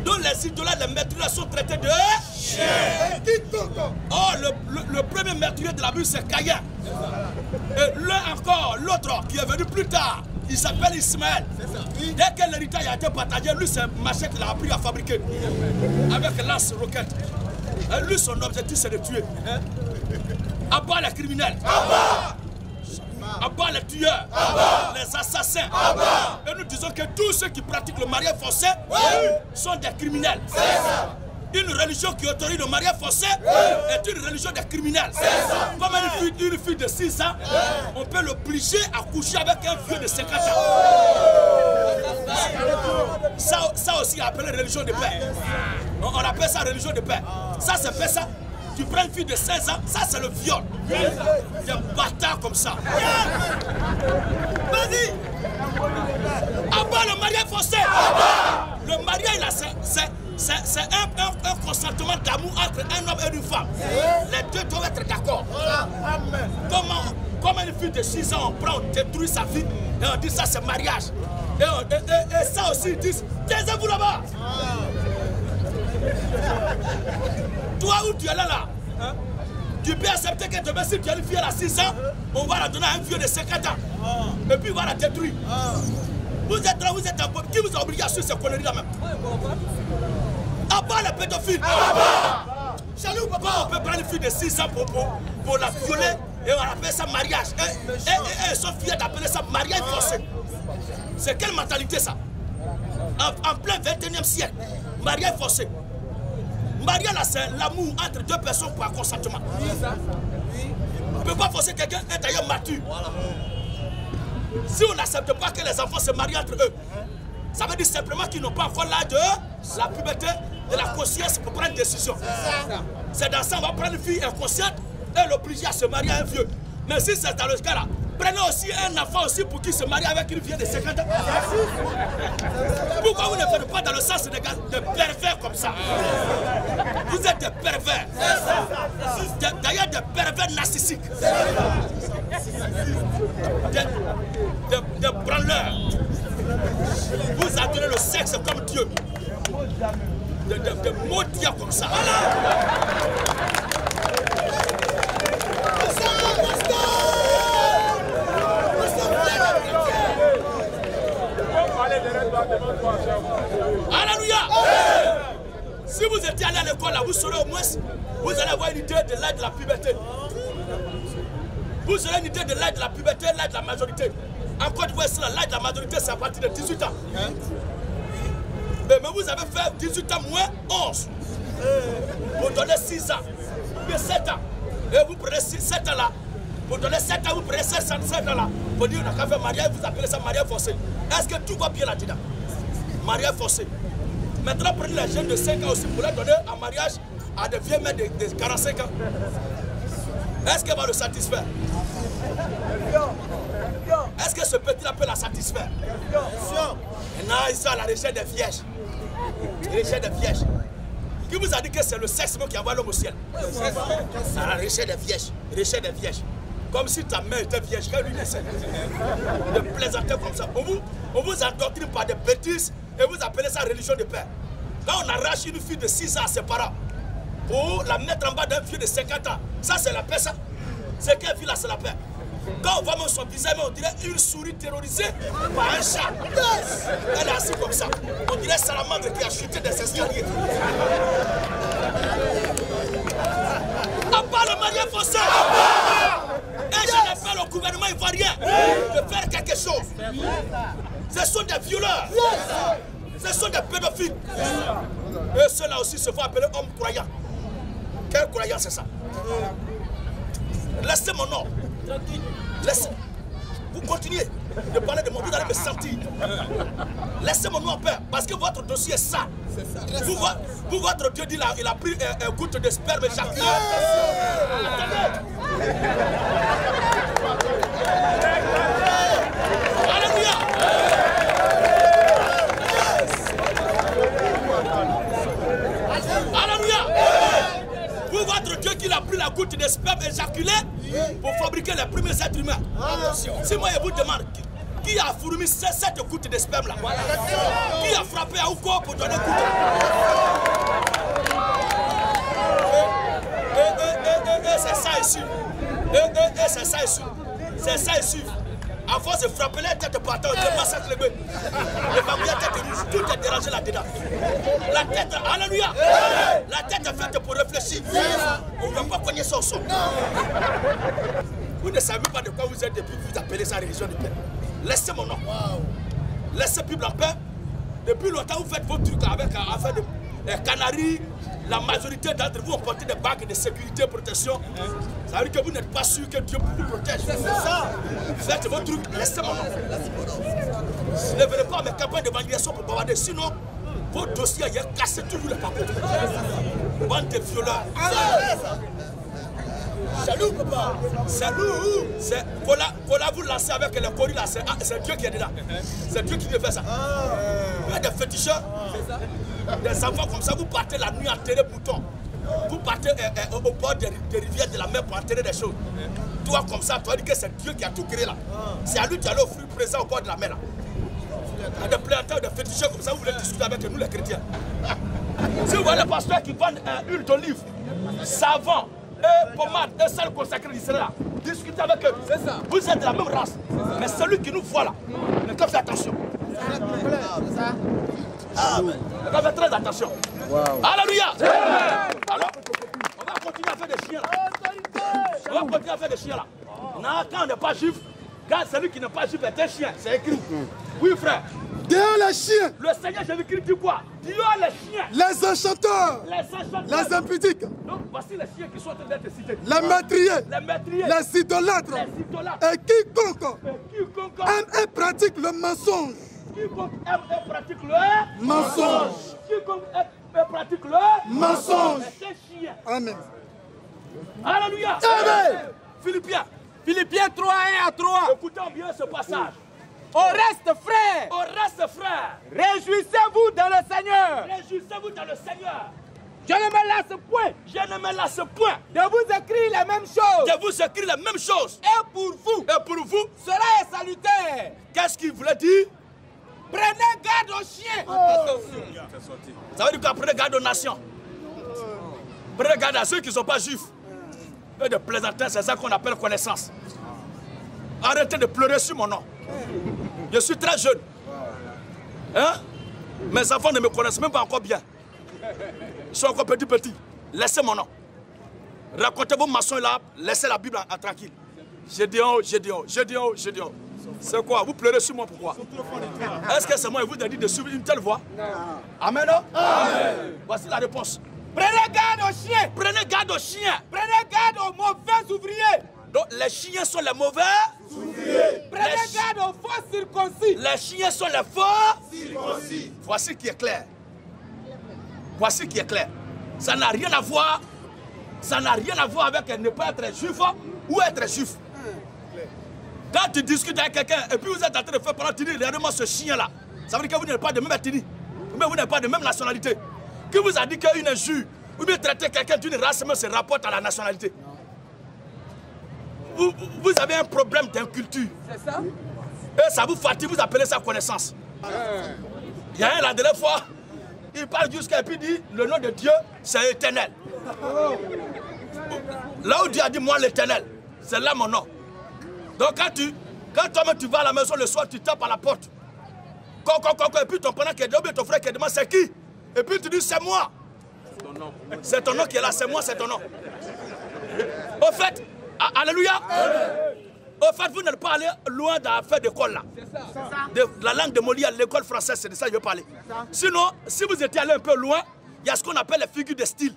Donc les idolâtres, les meurtriers sont traités de chiens. Et quiconque. Oh, le premier meurtrier de la Bible, c'est Caïn. Et l'un encore, l'autre qui est venu plus tard, il s'appelle Ismaël. Dès que l'héritage a été partagé, lui, c'est machette qu'il a appris à fabriquer. Avec lance-roquette. Et lui, son objectif, c'est de tuer. Abat les criminels. Abat les tueurs. Les assassins. Et nous disons que tous ceux qui pratiquent le mariage forcé sont des criminels. Une religion qui autorise le mariage forcé est une religion des criminels. Comme une fille de 6 ans, on peut l'obliger à coucher avec un vieux de 50 ans. Ça aussi appelé religion de paix. On appelle ça religion de paix. Ça c'est fait ça. Tu prends une fille de 16 ans, ça c'est le viol. Des bâtards comme ça. Vas-y. Abat le mariage forcé. Le mariage là, c'est un consentement d'amour entre un homme et une femme. Les deux doivent être d'accord. Comment une fille de 6 ans, on prend, on détruit sa vie et on dit ça c'est mariage. Et ça aussi, ils disent, taisez-vous là-bas. Toi où tu es là, tu peux accepter que demain si tu as une fille à 6 ans, on va la donner à un vieux de 50 ans. Et puis on va la détruire. Vous êtes là, vous êtes en qui vous a obligé à suivre ces conneries là même? À part les pédophiles. Chalou, papa, on peut prendre une fille de 6 ans pour la violer et on appelle ça mariage. Et ils sont fiers d'appeler ça mariage forcé. C'est quelle mentalité ça? En plein 21e siècle, mariage forcé. Mariage là, c'est l'amour entre deux personnes par consentement. On ne peut pas forcer quelqu'un à être d'ailleurs mature. Si on n'accepte pas que les enfants se marient entre eux, ça veut dire simplement qu'ils n'ont pas encore l'âge de la puberté, de la conscience pour prendre une décision. C'est dans ça on va prendre une fille inconsciente et l'obliger à se marier à un vieux. Mais si c'est dans le cas là, prenez aussi un enfant aussi pour qu'il se marie avec une vieille de 50 ans. Pourquoi vous ne faites pas dans le sens de pervers comme ça? Vous êtes des pervers. D'ailleurs des pervers narcissiques. Des branleurs. Vous adorez le sexe comme Dieu. Des maudits comme ça. Alléluia. Si vous étiez allé à l'école là, vous saurez au moins, vous allez avoir une idée de l'âge de la puberté. Vous aurez une idée de l'âge de la puberté, l'âge de la majorité. En Côte d'Ivoire, l'âge de la majorité, c'est à partir de 18 ans. Mais vous avez fait 18 ans moins 11. Vous donnez 6 ans, puis 7 ans. Et vous prenez 7 ans là. Vous donnez 7 ans, vous prenez 7 ans là. Vous dites, on a qu'à faire mariage, vous appelez ça mariage forcé. Est-ce que tout va bien là-dedans? Mariage forcé. Maintenant, prenez les jeunes de 5 ans aussi pour les donner en mariage à des vieux mecs de 45 ans. Est-ce qu'elle va le satisfaire? Est-ce que ce petit-là peut la satisfaire? Non, ils sont à la recherche des vierges. Recherche des vierges. Qui vous a dit que c'est le sexe qui envoie l'homme au ciel? À la recherche des vierges. Recherche des vierges. Comme si ta mère était vierge, quand lui naissait. De plaisanter comme ça. On vous endoctrine par des bêtises et vous appelez ça religion de paix. Quand on arrache une fille de 6 ans à ses parents pour la mettre en bas d'un vieux de 50 ans, ça c'est la paix ça? C'est quelle fille là, c'est la paix? Quand on voit même son visage, on dirait une souris terrorisée par un chat. Elle est assise comme ça. On dirait Salamandre qui a chuté des escaliers. À part le mariage forcé. Et je l'appelle au gouvernement ivoirien de faire quelque chose. Ce sont des violeurs. Ce sont des pédophiles. Et ceux-là aussi se font appeler hommes croyants. Quel croyant c'est ça? Laissez mon nom. Laissez. Vous continuez de parler de mon dos, vous allez me sentir. Laissez mon nom en paix, parce que votre dossier est ça. Vous, votre Dieu dit là, il a pris un goutte de sperme éjaculé. Alléluia. Alléluia. Vous, votre Dieu qui a pris la goutte de sperme éjaculé pour fabriquer les premiers êtres humains. Si moi je vous demande, qui a fourmi cette goutte de sperme là? Qui a frappé à Ouko pour donner goutte? C'est ça ici. C'est ça ici. C'est ça ici. À force de frapper les têtes par terre, on massacre les bœufs. Les familles à tête rouge, tout est dérangé là-dedans. La tête, alléluia. La tête est faite pour réfléchir. On ne va pas cogner son son. Vous ne savez pas de quoi vous êtes depuis que vous appelez ça religion de paix. Laissez mon nom. Laissez Bible en paix. Depuis longtemps, vous faites vos trucs avec affaire de canaries, la majorité d'entre vous ont porté des bagues de sécurité et protection. Ça veut dire que vous n'êtes pas sûr que Dieu vous protège. C'est ça. Faites votre truc, laissez mon nom. Ne venez pas à mes campagnes d'évangélisation pour bavarder. Sinon, vos dossiers, il y a cassé toujours les papiers. Bande de violeurs. Salut papa. Salut. Voilà, vous lancez avec les coris là. C'est Dieu qui est dedans. C'est Dieu qui veut faire ça. Il y a des féticheurs. Des enfants comme ça, vous partez la nuit enterrer boutons. Vous partez au bord des rivières de la mer pour enterrer des choses. Toi comme ça, tu vas dire que c'est Dieu qui a tout créé là. C'est à lui qui allait offrir présent au bord de la mer là. Il y a des planteurs, des féticheurs comme ça, vous voulez discuter avec nous les chrétiens. Si vous voyez les pasteurs qui vendent huile d'olive, savon, pommade, un sel consacré d'Israël là, discutez avec eux. C'est ça. Vous êtes de la même race. Mais celui qui nous voit là, ne faites attention. Faites très attention. Wow. Alléluia. Alors, on va continuer à faire des chiens là. On va continuer à faire des chiens là. Non, quand on n'est pas juif, quand celui qui n'est pas juif est un chien, c'est écrit. Oui frère. Dehors les chiens. Le Seigneur Jésus-Christ dit quoi? Dehors les chiens. Les enchanteurs. Les impudiques. Donc voici les chiens qui sont en train d'être cités. Les meurtriers. Les idolâtres. Et quiconque aime et pratique le mensonge. Quiconque aime et pratique le mensonge. Quiconque aime et pratique le mensonge. C'est un chien. Amen. Alléluia. Amen. Philippiens 3, 1 à 3. Écoutons bien ce passage. Au reste, frère. Au reste, frère. Réjouissez-vous dans le Seigneur. Réjouissez-vous dans le Seigneur. Je ne me lasse point. Je ne me lasse point. De vous écrire les mêmes choses. De vous écrire les mêmes choses. Et pour vous. Et pour vous. Cela est salutaire. Qu'est-ce qu'il voulait dire? Prenez garde aux chiens. Ça veut dire quoi? Prenez garde aux nations. Prenez garde à ceux qui ne sont pas juifs. Et de plaisanter, c'est ça qu'on appelle connaissance. Arrêtez de pleurer sur mon nom. Je suis très jeune. Hein? Mes enfants ne me connaissent même pas encore bien. Ils sont encore petits. Laissez mon nom. Racontez vos maçons là, laissez la Bible tranquille. Gédéon. C'est quoi? Vous pleurez sur moi, pourquoi? Est-ce que c'est moi qui vous ai dit de suivre une telle voie? Non. Amen, non? Amen. Voici la réponse. Prenez garde aux chiens. Prenez garde aux chiens. Prenez garde aux mauvais ouvriers. Donc les chiens sont les mauvais ouvriers. Prenez garde aux faux circoncis. Les chiens sont les faux circoncis. Voici qui est clair. Voici qui est clair. Ça n'a rien à voir. Ça n'a rien à voir avec ne pas être juif ou être juif. Quand tu discutes avec quelqu'un et puis vous êtes en train de faire pendant tenir réellement ce chien-là, ça veut dire que vous n'êtes pas de même ethnie, mais vous n'êtes pas de même nationalité. Qui vous a dit qu'une injure ou bien traiter quelqu'un d'une race même se rapporte à la nationalité? Vous avez un problème d'inculture. C'est ça? Et ça vous fatigue, vous appelez ça connaissance. Il y a un la dernière fois, il parle jusqu'à et puis dit le nom de Dieu c'est éternel. Là où Dieu a dit moi l'éternel, c'est là mon nom. Donc quand toi-même tu vas à la maison le soir, tu tapes à la porte. Et puis ton parent qui est là, ou bien ton frère qui demande c'est qui? Et puis tu dis c'est moi. C'est ton nom qui est là, c'est moi, c'est ton nom. Au fait, alléluia. Au fait, vous n'êtes pas allé loin dans l'affaire d'école là. De la langue de Molière, l'école française, c'est de ça que je veux parler. Sinon, si vous étiez allé un peu loin, il y a ce qu'on appelle les figures de style.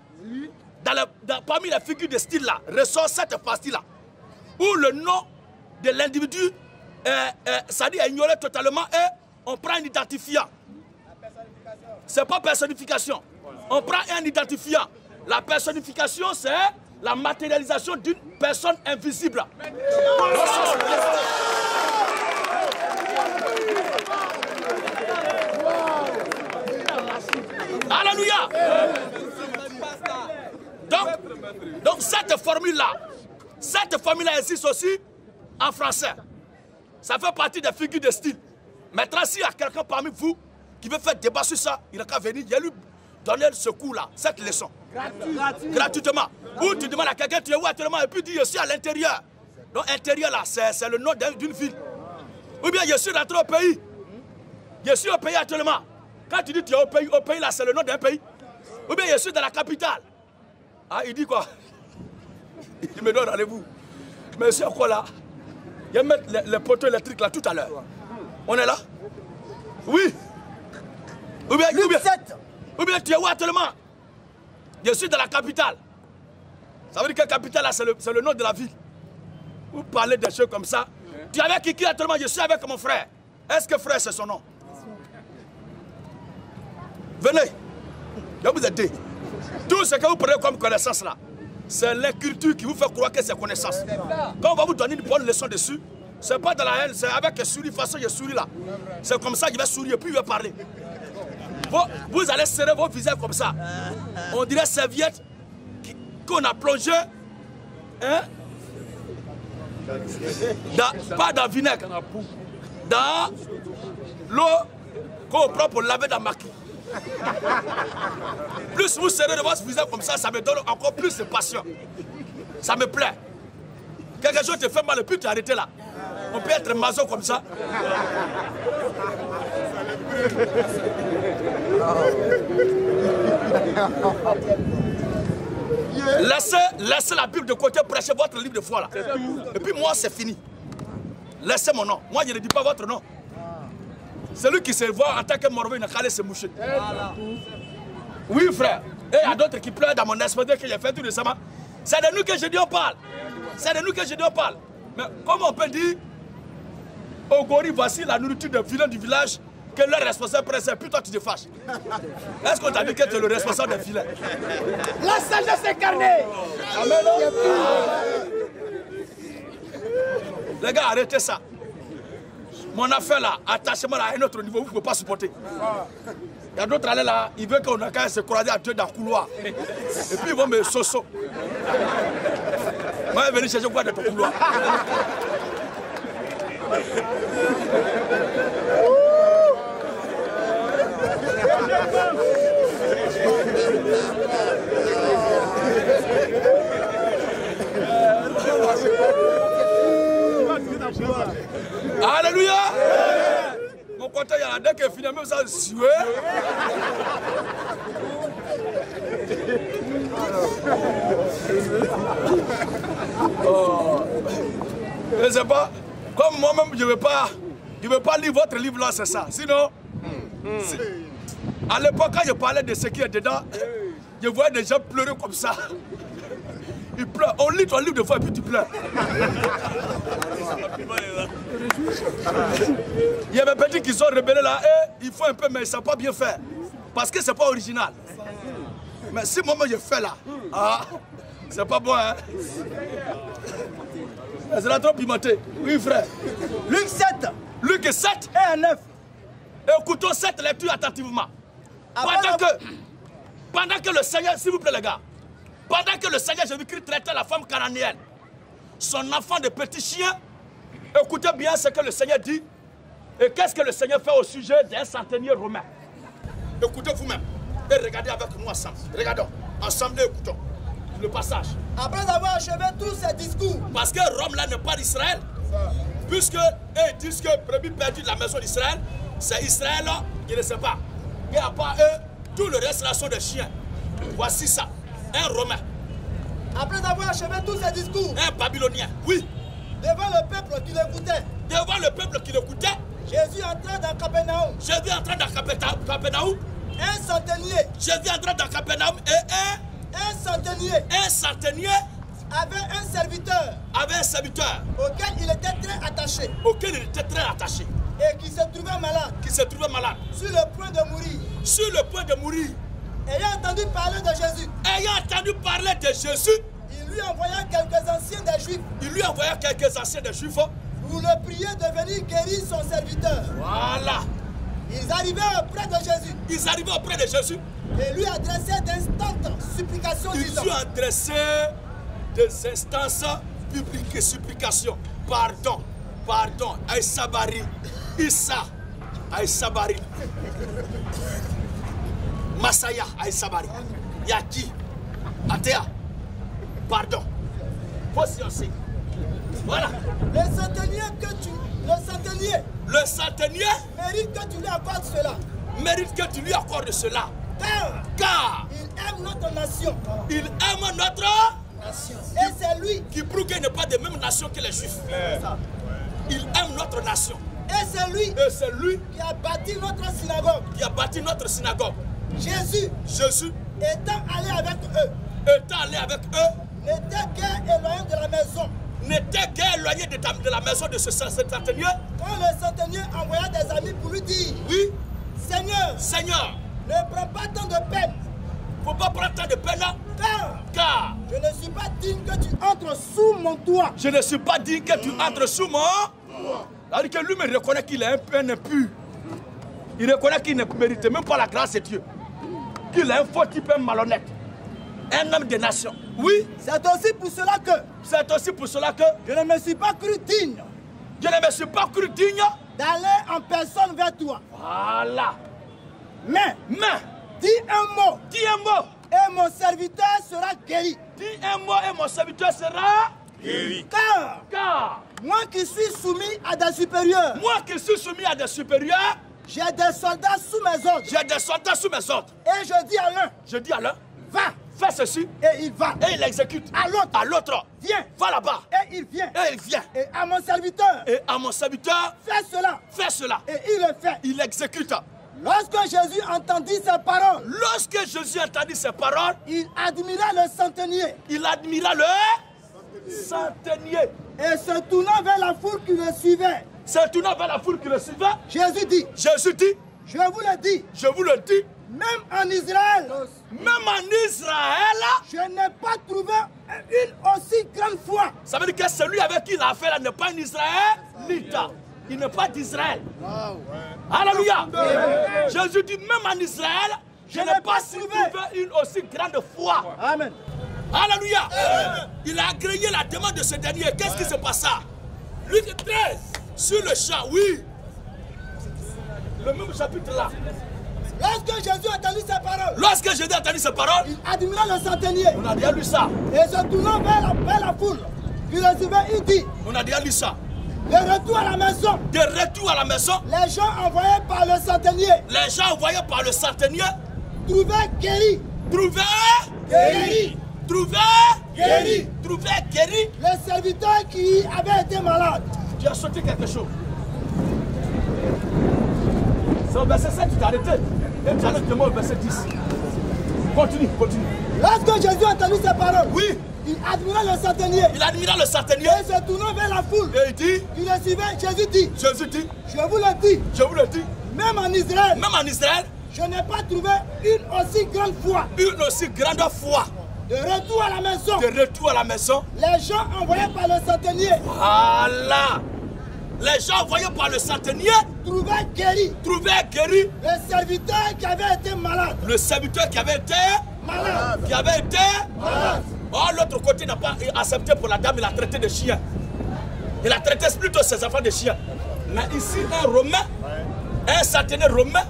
Parmi les figures de style là, ressort cette partie là, où le nom de l'individu, ça dit ignoré totalement et on prend un identifiant. C'est pas personnification. On prend un identifiant. La personnification, c'est la matérialisation d'une personne invisible. Alléluia. Donc cette formule-là existe aussi en français. Ça fait partie des figures de style. Maintenant, s'il y a quelqu'un parmi vous qui veut faire débat sur ça, il n'a qu'à venir, il a lui donner ce cours-là, cette leçon. Gratuitement. Ou tu demandes à quelqu'un, tu es où actuellement, et puis tu dis, je suis à l'intérieur. Donc, intérieur là, c'est le nom d'une ville. Ou bien, je suis rentré au pays. Je suis au pays actuellement. Quand tu dis tu es au pays là, c'est le nom d'un pays. Ou bien, je suis dans la capitale. Ah, il dit quoi? Il me donne rendez-vous. Mais c'est quoi là? Il va mettre les poteaux électriques là tout à l'heure. On est là? Oui. Ou bien tu es où actuellement? Je suis dans la capitale. Ça veut dire que la capitale, c'est le nom de la ville. Vous parlez des choses comme ça. Tu es avec qui actuellement? Je suis avec mon frère. Est-ce que frère, c'est son nom? Venez. Je vais vous aider. Tout ce que vous prenez comme connaissance là, c'est l'inculture qui vous fait croire que c'est connaissance. Quand on va vous donner une bonne leçon dessus, c'est pas de la haine, c'est avec un sourire. De toute façon, je souris là. C'est comme ça qu'il va sourire, puis il va parler. Vous allez serrer vos visages comme ça. On dirait serviette qu'on a plongé, hein, pas dans le vinaigre, dans l'eau qu'on prend pour laver dans le maquis. Plus vous serrez de votre visage comme ça, ça me donne encore plus de passion. Ça me plaît. Quelque chose te fait mal, puis tu es arrêté là. On peut être maçon comme ça. Laissez la Bible de côté, prêchez votre livre de foi là. Et puis moi, c'est fini. Laissez mon nom. Moi, je ne dis pas votre nom. Celui qui se voit en tant que morveux, il n'a qu'à aller se moucher. Oui, frère. Et il y a d'autres qui pleurent dans mon esprit que j'ai fait tout récemment. C'est de nous que je dis on parle. C'est de nous que je dis on parle. Mais comment on peut dire au Gori, voici la nourriture des vilains du village que leur responsable presse, puis toi tu te fâches. Est-ce qu'on t'a dit que tu es le responsable des vilains? La sagesse incarnée. Amen. Les gars, arrêtez ça. Mon affaire là, attachement à un autre niveau, vous ne pouvez pas supporter. Il y a d'autres allées là, ils veulent qu'on a qu'à se croiser à Dieu dans le couloir. Et puis ils vont me soso. Moi, je vais venir chercher quoi dans ton couloir. Alléluia. Mon côté, il y a dès que finalement ça sué. Oh. Je ne sais pas. Comme moi-même, je ne veux pas lire votre livre là, c'est ça. Sinon, à l'époque, quand je parlais de ce qui est dedans, je voyais des gens pleurer comme ça. Ils pleurent. On lit ton livre de foi et puis tu pleures. Il y a des petits qui sont rebellés là, et ils font un peu, mais ils ne savent pas bien faire. Parce que ce n'est pas original. Mais si moi-même je fais là, c'est pas bon, hein. C'est là trop pimenté. Oui, frère. Luc 7. Luc 7 et 9. Écoutons cette lecture attentivement. Pendant que le Seigneur, s'il vous plaît les gars, pendant que le Seigneur Jésus-Christ traitait la femme cananéenne, son enfant de petit chien, écoutez bien ce que le Seigneur dit et qu'est-ce que le Seigneur fait au sujet d'un centenier romain. Écoutez vous-même et regardez avec nous ensemble. Regardons, ensemble et écoutons le passage. Après avoir achevé tous ces discours, parce que Rome là n'est pas d'Israël, puisque ils disent que le brebis perdu de la maison d'Israël, c'est Israël là, je ne sais pas. Et à part eux, tout le reste là sont des chiens. Voici ça, un Romain. Après avoir achevé tous ces discours, un Babylonien, oui. Devant le peuple qui l'écoutait. Devant le peuple qui l'écoutait. Jésus entra dans Capernaum. Jésus entra dans Capernaum. Un centenier. Jésus entra dans Capernaum et un centenier. Un centenier avait un serviteur. Avait un serviteur. Auquel il était très attaché. Auquel il était très attaché. Et qui se trouvait malade. Qui se trouvait malade. Sur le point de mourir. Sur le point de mourir. Ayant entendu parler de Jésus. Ayant entendu parler de Jésus. Il lui envoya quelques anciens des Juifs. Il lui envoya quelques anciens des Juifs. Pour le prier de venir guérir son serviteur. Voilà. Ils arrivaient auprès de Jésus. Ils arrivaient auprès de Jésus. Et lui adressaient d'instantes supplications. Ils lui adressaient des instances publiques et supplications. Pardon. Pardon. Aïssabari. Issa. Aïssabari. Masaya. Aïssabari. Yaki. Atea. Pardon. Faut sciencer. Voilà. Le centenier mérite que tu lui accordes cela. Mérite que tu lui accordes cela. Car il aime notre nation. Il aime notre nation. Et c'est lui qui prouve qu'il n'est pas de même nation que les Juifs. Il aime notre nation. Et c'est lui qui a bâti notre synagogue. Qui a bâti notre synagogue. Jésus étant allé avec eux, n'était guère éloigné de la maison. N'était guère éloigné de la maison de ce centenier. Quand le centenier envoya des amis pour lui dire, oui, Seigneur, ne prends pas tant de peine. Faut pas prendre tant de peine. Car je ne suis pas digne que tu entres sous mon toit. Je ne suis pas digne que tu entres sous mon toit. C'est-à-dire que lui me reconnaît qu'il est un peu impur. Il reconnaît qu'il ne mérite même pas la grâce de Dieu. Qu'il est un faux type, un malhonnête. Un homme de nation. Oui. C'est aussi pour cela que je ne me suis pas cru digne. Je ne me suis pas cru digne d'aller en personne vers toi. Voilà. Mais dis un mot. Et mon serviteur sera guéri. Dis un mot et mon serviteur sera guéri. Car moi qui suis soumis à des supérieurs. J'ai des soldats sous mes ordres. Et je dis à l'un. Va. Fais ceci. Et il va. Et il exécute. À l'autre. Viens. Va là-bas. Et il vient. Et à mon serviteur. Fais cela. Et il le fait. Il exécute. Lorsque Jésus entendit ces paroles. Il admira le centenier. Et se tournant vers la foule qui le suivait. Jésus dit. Je vous le dis. Même en Israël, je n'ai pas trouvé une aussi grande foi. Ça veut dire que celui avec qui il a affaire n'est pas un Israélite. Il n'est pas d'Israël. Wow, ouais. Alléluia. Jésus dit, même en Israël, je n'ai pas trouvé une aussi grande foi. Amen. Alléluia. Il a agréé la demande de ce dernier. Qu'est-ce qui se passa? Luc 13. Sur le champ, oui. Le même chapitre là. Lorsque Jésus a entendu ces paroles, il admira le centenier. On a déjà lu ça. Et se tournant vers la foule, il le suivait, il dit. On a déjà lu ça. De retour à la maison. Les gens envoyés par le centenier. Trouvaient guéri. Le serviteur qui avait été malade. Tu as sauté quelque chose. C'est au verset 7, tu t'es arrêté. Et tu arrêtes de moi au verset 10. Continue. Lorsque Jésus a entendu ces paroles, oui, il admira le centenier. Et se tournant vers la foule, et il dit, il le suivait. Jésus dit, je vous le dis. Même en Israël, je n'ai pas trouvé une aussi grande foi. De retour à la maison, les gens envoyés par le centenier. Voilà. Les gens envoyés par le centenier trouvaient guéri. Le serviteur qui avait été malade. Oh, l'autre côté n'a pas accepté pour la dame, il a traité de chien. Il a traité plutôt ses enfants de chiens. Mais ici, un centenier romain,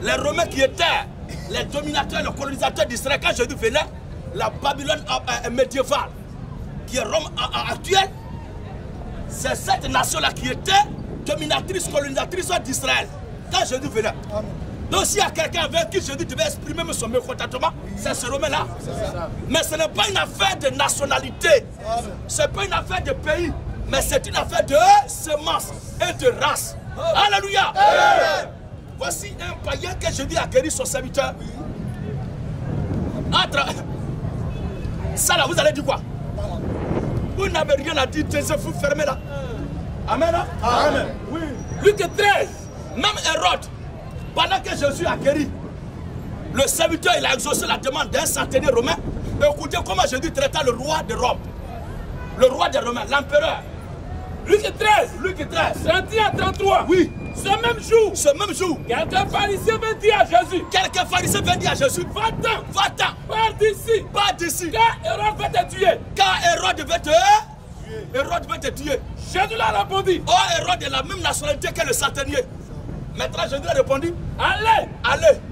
les Romains qui étaient les dominateurs, les colonisateurs d'Israël, quand Jésus venait, la Babylone médiévale, qui est Rome actuelle, c'est cette nation-là qui était dominatrice, colonisatrice d'Israël. Quand Jésus venait. Donc s'il y a quelqu'un avec qui Jésus devait exprimer son mécontentement, c'est ce Romain-là. Mais ce n'est pas une affaire de nationalité. Ce n'est pas une affaire de pays. Mais c'est une affaire de semence et de race. Alléluia. Voici un païen que Jésus a guéri son serviteur. Ça là, vous allez dire quoi? Vous n'avez rien à dire, vous fermez là. Amen. Amen. Oui. Luc 13. Même Hérode, pendant que Jésus a guéri, le serviteur il a exaucé la demande d'un centenier romain. Écoutez comment Jésus traita le roi de Rome. Le roi des Romains, l'empereur. Luc 13. 31 à 33. Oui. Ce même jour. Quelques pharisiens viennent dire à Jésus. Va-t'en. Pars d'ici. Car Hérode veut te tuer. Jésus leur a répondu. Oh, Hérode est la même nationalité que le centenier. Maintenant, Jésus a répondu. Allez.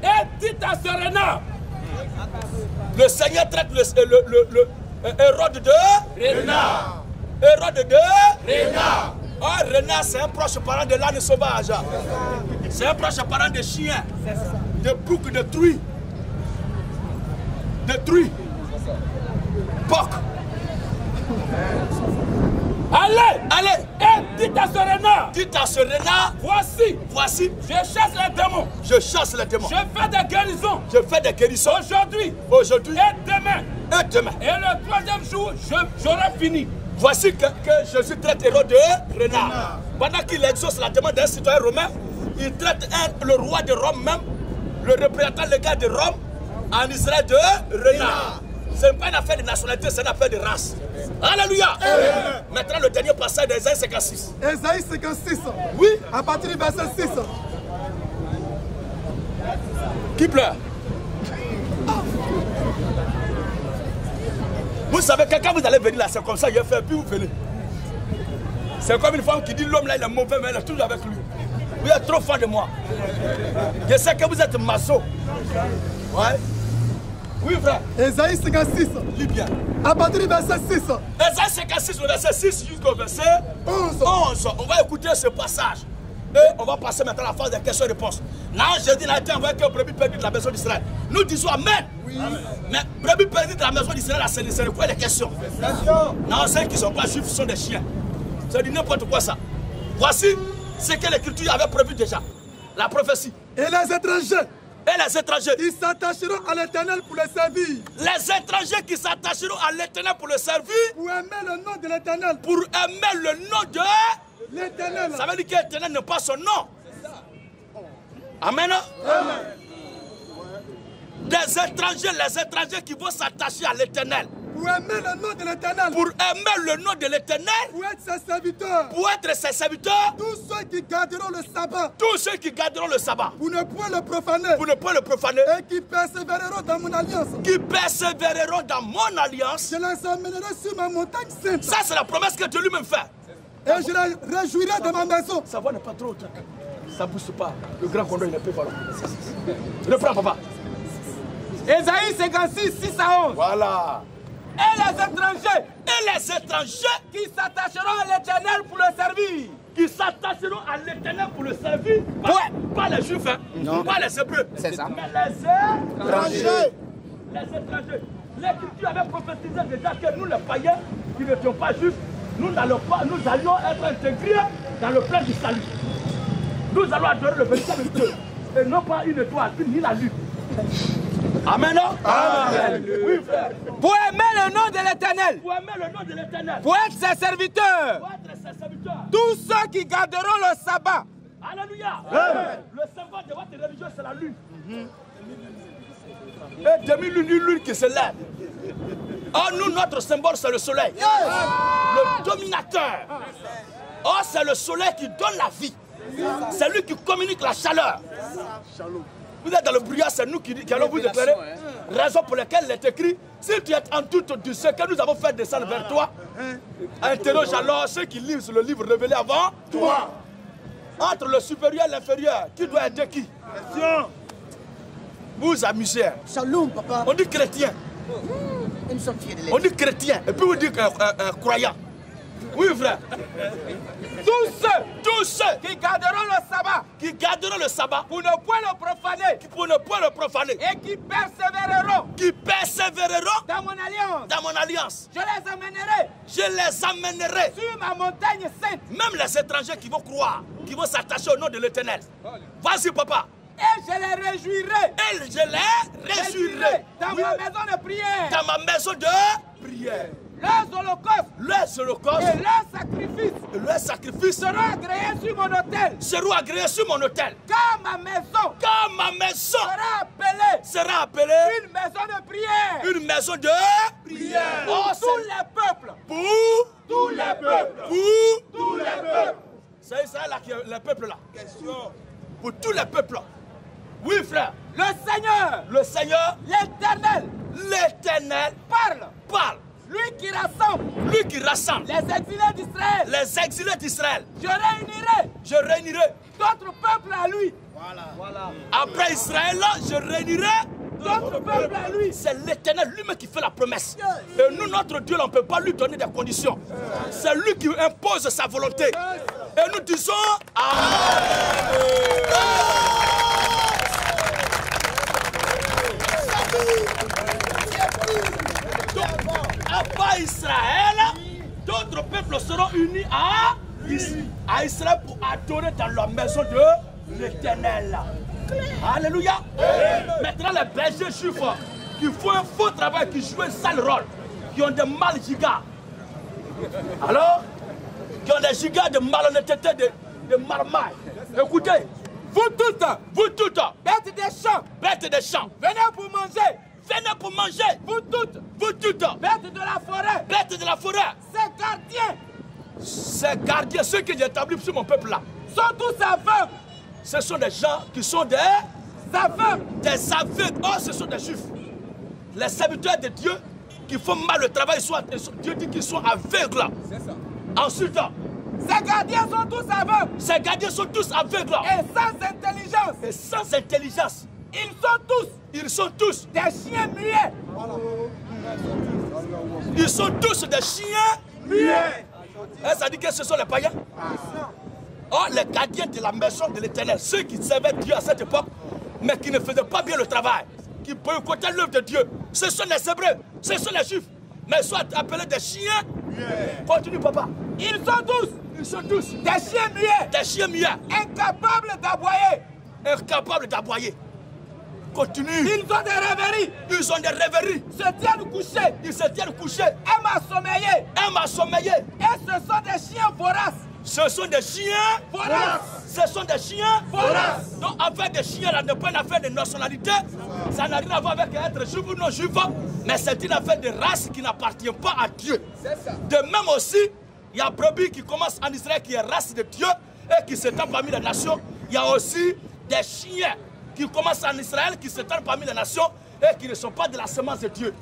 Et dites à ce renard. Le Seigneur traite le Hérode de renard. Oh, renard, c'est un proche parent de l'âne sauvage. C'est un proche parent de chien, de bouc, de truie. Porc. Allez. Et Dites à ce renard. Dites à ce renard. Voici. Voici. Je chasse les démons. Je chasse les démons. Je fais des guérisons. Je fais des guérisons. Aujourd'hui. Aujourd'hui. Et demain. Et demain. Et le troisième jour, j'aurai fini. Voici que Jésus traite Hérode de renard. Pendant qu'il exauce la demande d'un citoyen romain, il traite le roi de Rome même, le représentant légal de Rome, en Israël de renard. Ce n'est pas une affaire de nationalité, c'est une affaire de race. Alléluia. Maintenant le dernier passage d'Ésaïe 56. Ésaïe 56. Oui. À partir du verset 6. Qui pleure? Vous savez que quand vous allez venir là, c'est comme ça, il a fait, puis vous venez. C'est comme une femme qui dit l'homme là il est mauvais, mais elle est toujours avec lui. Vous êtes trop fort de moi. Je sais que vous êtes maçon. Ouais. Oui, frère. Ésaïe 56. Lis bien. À partir du verset 6. Ésaïe 56, le verset 6 jusqu'au verset 11. On va écouter ce passage. Et on va passer maintenant à la phase des questions-réponses. Là, Jésus n'a été envoyé que brebis perdu de la maison d'Israël. Nous disons Amen. Oui. Mais brebis perdu de la maison d'Israël, c'est quoi les questions? Non, ceux qui ne sont pas juifs sont des chiens. C'est du n'importe quoi ça. Voici ce que l'Écriture avait prévu déjà. La prophétie. Et les étrangers. Et les étrangers. Ils s'attacheront à l'Éternel pour le servir. Les étrangers qui s'attacheront à l'Éternel pour le servir. Pour aimer le nom de l'Éternel. Pour aimer le nom de l'Éternel. Ça veut dire que l'Éternel n'est pas son nom. Amen. Amen. Des étrangers, les étrangers qui vont s'attacher à l'Éternel. Pour aimer le nom de l'Éternel. Pour aimer le nom de l'Éternel. Pour être ses serviteurs. Pour être ses serviteurs. Tous ceux qui garderont le sabbat. Tous ceux qui garderont le sabbat. Pour ne point le profaner. Pour ne point le profaner. Et qui persévéreront dans mon alliance. Qui persévéreront dans mon alliance. Je les emmènerai sur ma montagne sainte. Ça c'est la promesse que Dieu lui-même fait. Et je les réjouirai de ma maison. Sa voix n'est pas trop haute. Ça ne pousse pas. Le grand condor il est peu voilà. Reprends papa. Ésaïe 56, 6 à 11. Voilà. Et les étrangers. Et les étrangers. Qui s'attacheront à l'Éternel pour le servir. Qui s'attacheront à l'Éternel pour le servir. Pas les juifs, hein. Non. Pas les hébreux. C'est ça. Mais les étrangers. Les étrangers. L'Écriture avait prophétisé déjà que nous les païens qui n'étions pas juifs, nous allions être intégrés dans le plan du salut. Nous allons adorer le véritable Dieu. Et non pas une étoile, ni la lune. Amen. Amen. Oui, frère. Pour aimer le nom de l'Éternel. Pour aimer le nom de l'Éternel. Pour être ses serviteurs. Pour être ses serviteurs. Tous ceux qui garderont le sabbat. Alléluia. Amen. Le symbole de votre religion, c'est la lune. Et demi-lune, une lune qui se lève. Oh, nous, notre symbole, c'est le soleil. Le dominateur. Oh, c'est le soleil qui donne la vie. C'est lui qui communique la chaleur. Vous êtes dans le brouillard, c'est nous qui allons vous déclarer. Raison pour laquelle il est écrit, si tu es en doute de ce que nous avons fait descendre vers toi, interroge alors ceux qui lisent le livre révélé avant toi. Entre le supérieur et l'inférieur, qui doit aider qui? Vous vous amusez. Shalom, papa. On dit chrétien. Nous sommes fiers de On dit chrétien. Et puis vous dites croyant. Oui, frère. Tous ceux qui garderont le sabbat. Qui garderont le sabbat. Pour ne point le profaner. Pour ne point le profaner. Et qui persévéreront. Qui persévéreront. Dans mon alliance. Dans mon alliance. Je les amènerai. Je les amènerai. Sur ma montagne sainte. Même les étrangers qui vont croire. Qui vont s'attacher au nom de l'Éternel. Vas-y, papa. Et je les réjouirai. Et je les réjouirai. Dans ma maison de prière. Dans ma maison de prière. Leurs holocaustes et leurs sacrifices seront agréés sur mon autel. Seront agréés sur mon autel. Car ma maison sera appelée une maison de prière. Une maison de prière. Pour tous les peuples. Pour tous les peuples. Pour tous les peuples. C'est ça là, les peuples là. Question. Pour tous les peuples. Oui, frère. Le Seigneur, l'Éternel parle. Lui qui rassemble les exilés d'Israël. Je réunirai d'autres peuples à lui. Voilà. Après Israël, je réunirai d'autres peuples à lui. C'est l'Éternel lui-même qui fait la promesse. Et nous, notre Dieu, on ne peut pas lui donner des conditions. C'est lui qui impose sa volonté. Et nous disons Amen. Après Israël, d'autres peuples seront unis à à Israël pour adorer dans la maison de l'Éternel. Alléluia. Maintenant, les bergers juifs qui font un faux travail, qui jouent un sale rôle, qui ont des mal gigas. Alors, qui ont des gigas de malhonnêteté, de marmaille. Écoutez, vous toutes, bêtes des champs, venez pour manger, vous toutes, bêtes de la forêt, ces gardiens, ceux qui établissent sur mon peuple là, sont tous aveugles. Ce sont des gens qui sont des aveugles. Oh, ce sont des juifs. Les serviteurs de Dieu qui font mal le travail, Dieu dit qu'ils sont aveugles. C'est ça. Ensuite, ces gardiens sont tous aveugles. Et sans intelligence. Ils sont tous des chiens muets. Ils sont tous des chiens muets. Et ça dit que ce sont les païens. Oh, les gardiens de la maison de l'Éternel, ceux qui servaient Dieu à cette époque, mais qui ne faisaient pas bien le travail, qui boycottaient l'œuvre de Dieu, ce sont les Hébreux, ce sont les Juifs, mais ils sont appelés des chiens. Continue, papa. Ils sont tous des chiens muets, incapables d'aboyer. Continue. Ils ont des rêveries. Ils se tiennent couchés. Aiment assommeiller. Et ce sont des chiens voraces. Ce sont des chiens voraces. Donc, avec des chiens, là, n'est pas une affaire de nationalité. Ça n'a rien à voir avec être juif ou non juif. Mais c'est une affaire de race qui n'appartient pas à Dieu. De même aussi, il y a brebis qui commence en Israël, qui est race de Dieu et qui s'étend parmi les nations. Il y a aussi des chiens qui commencent en Israël, qui s'étendent parmi les nations et qui ne sont pas de la semence de Dieu.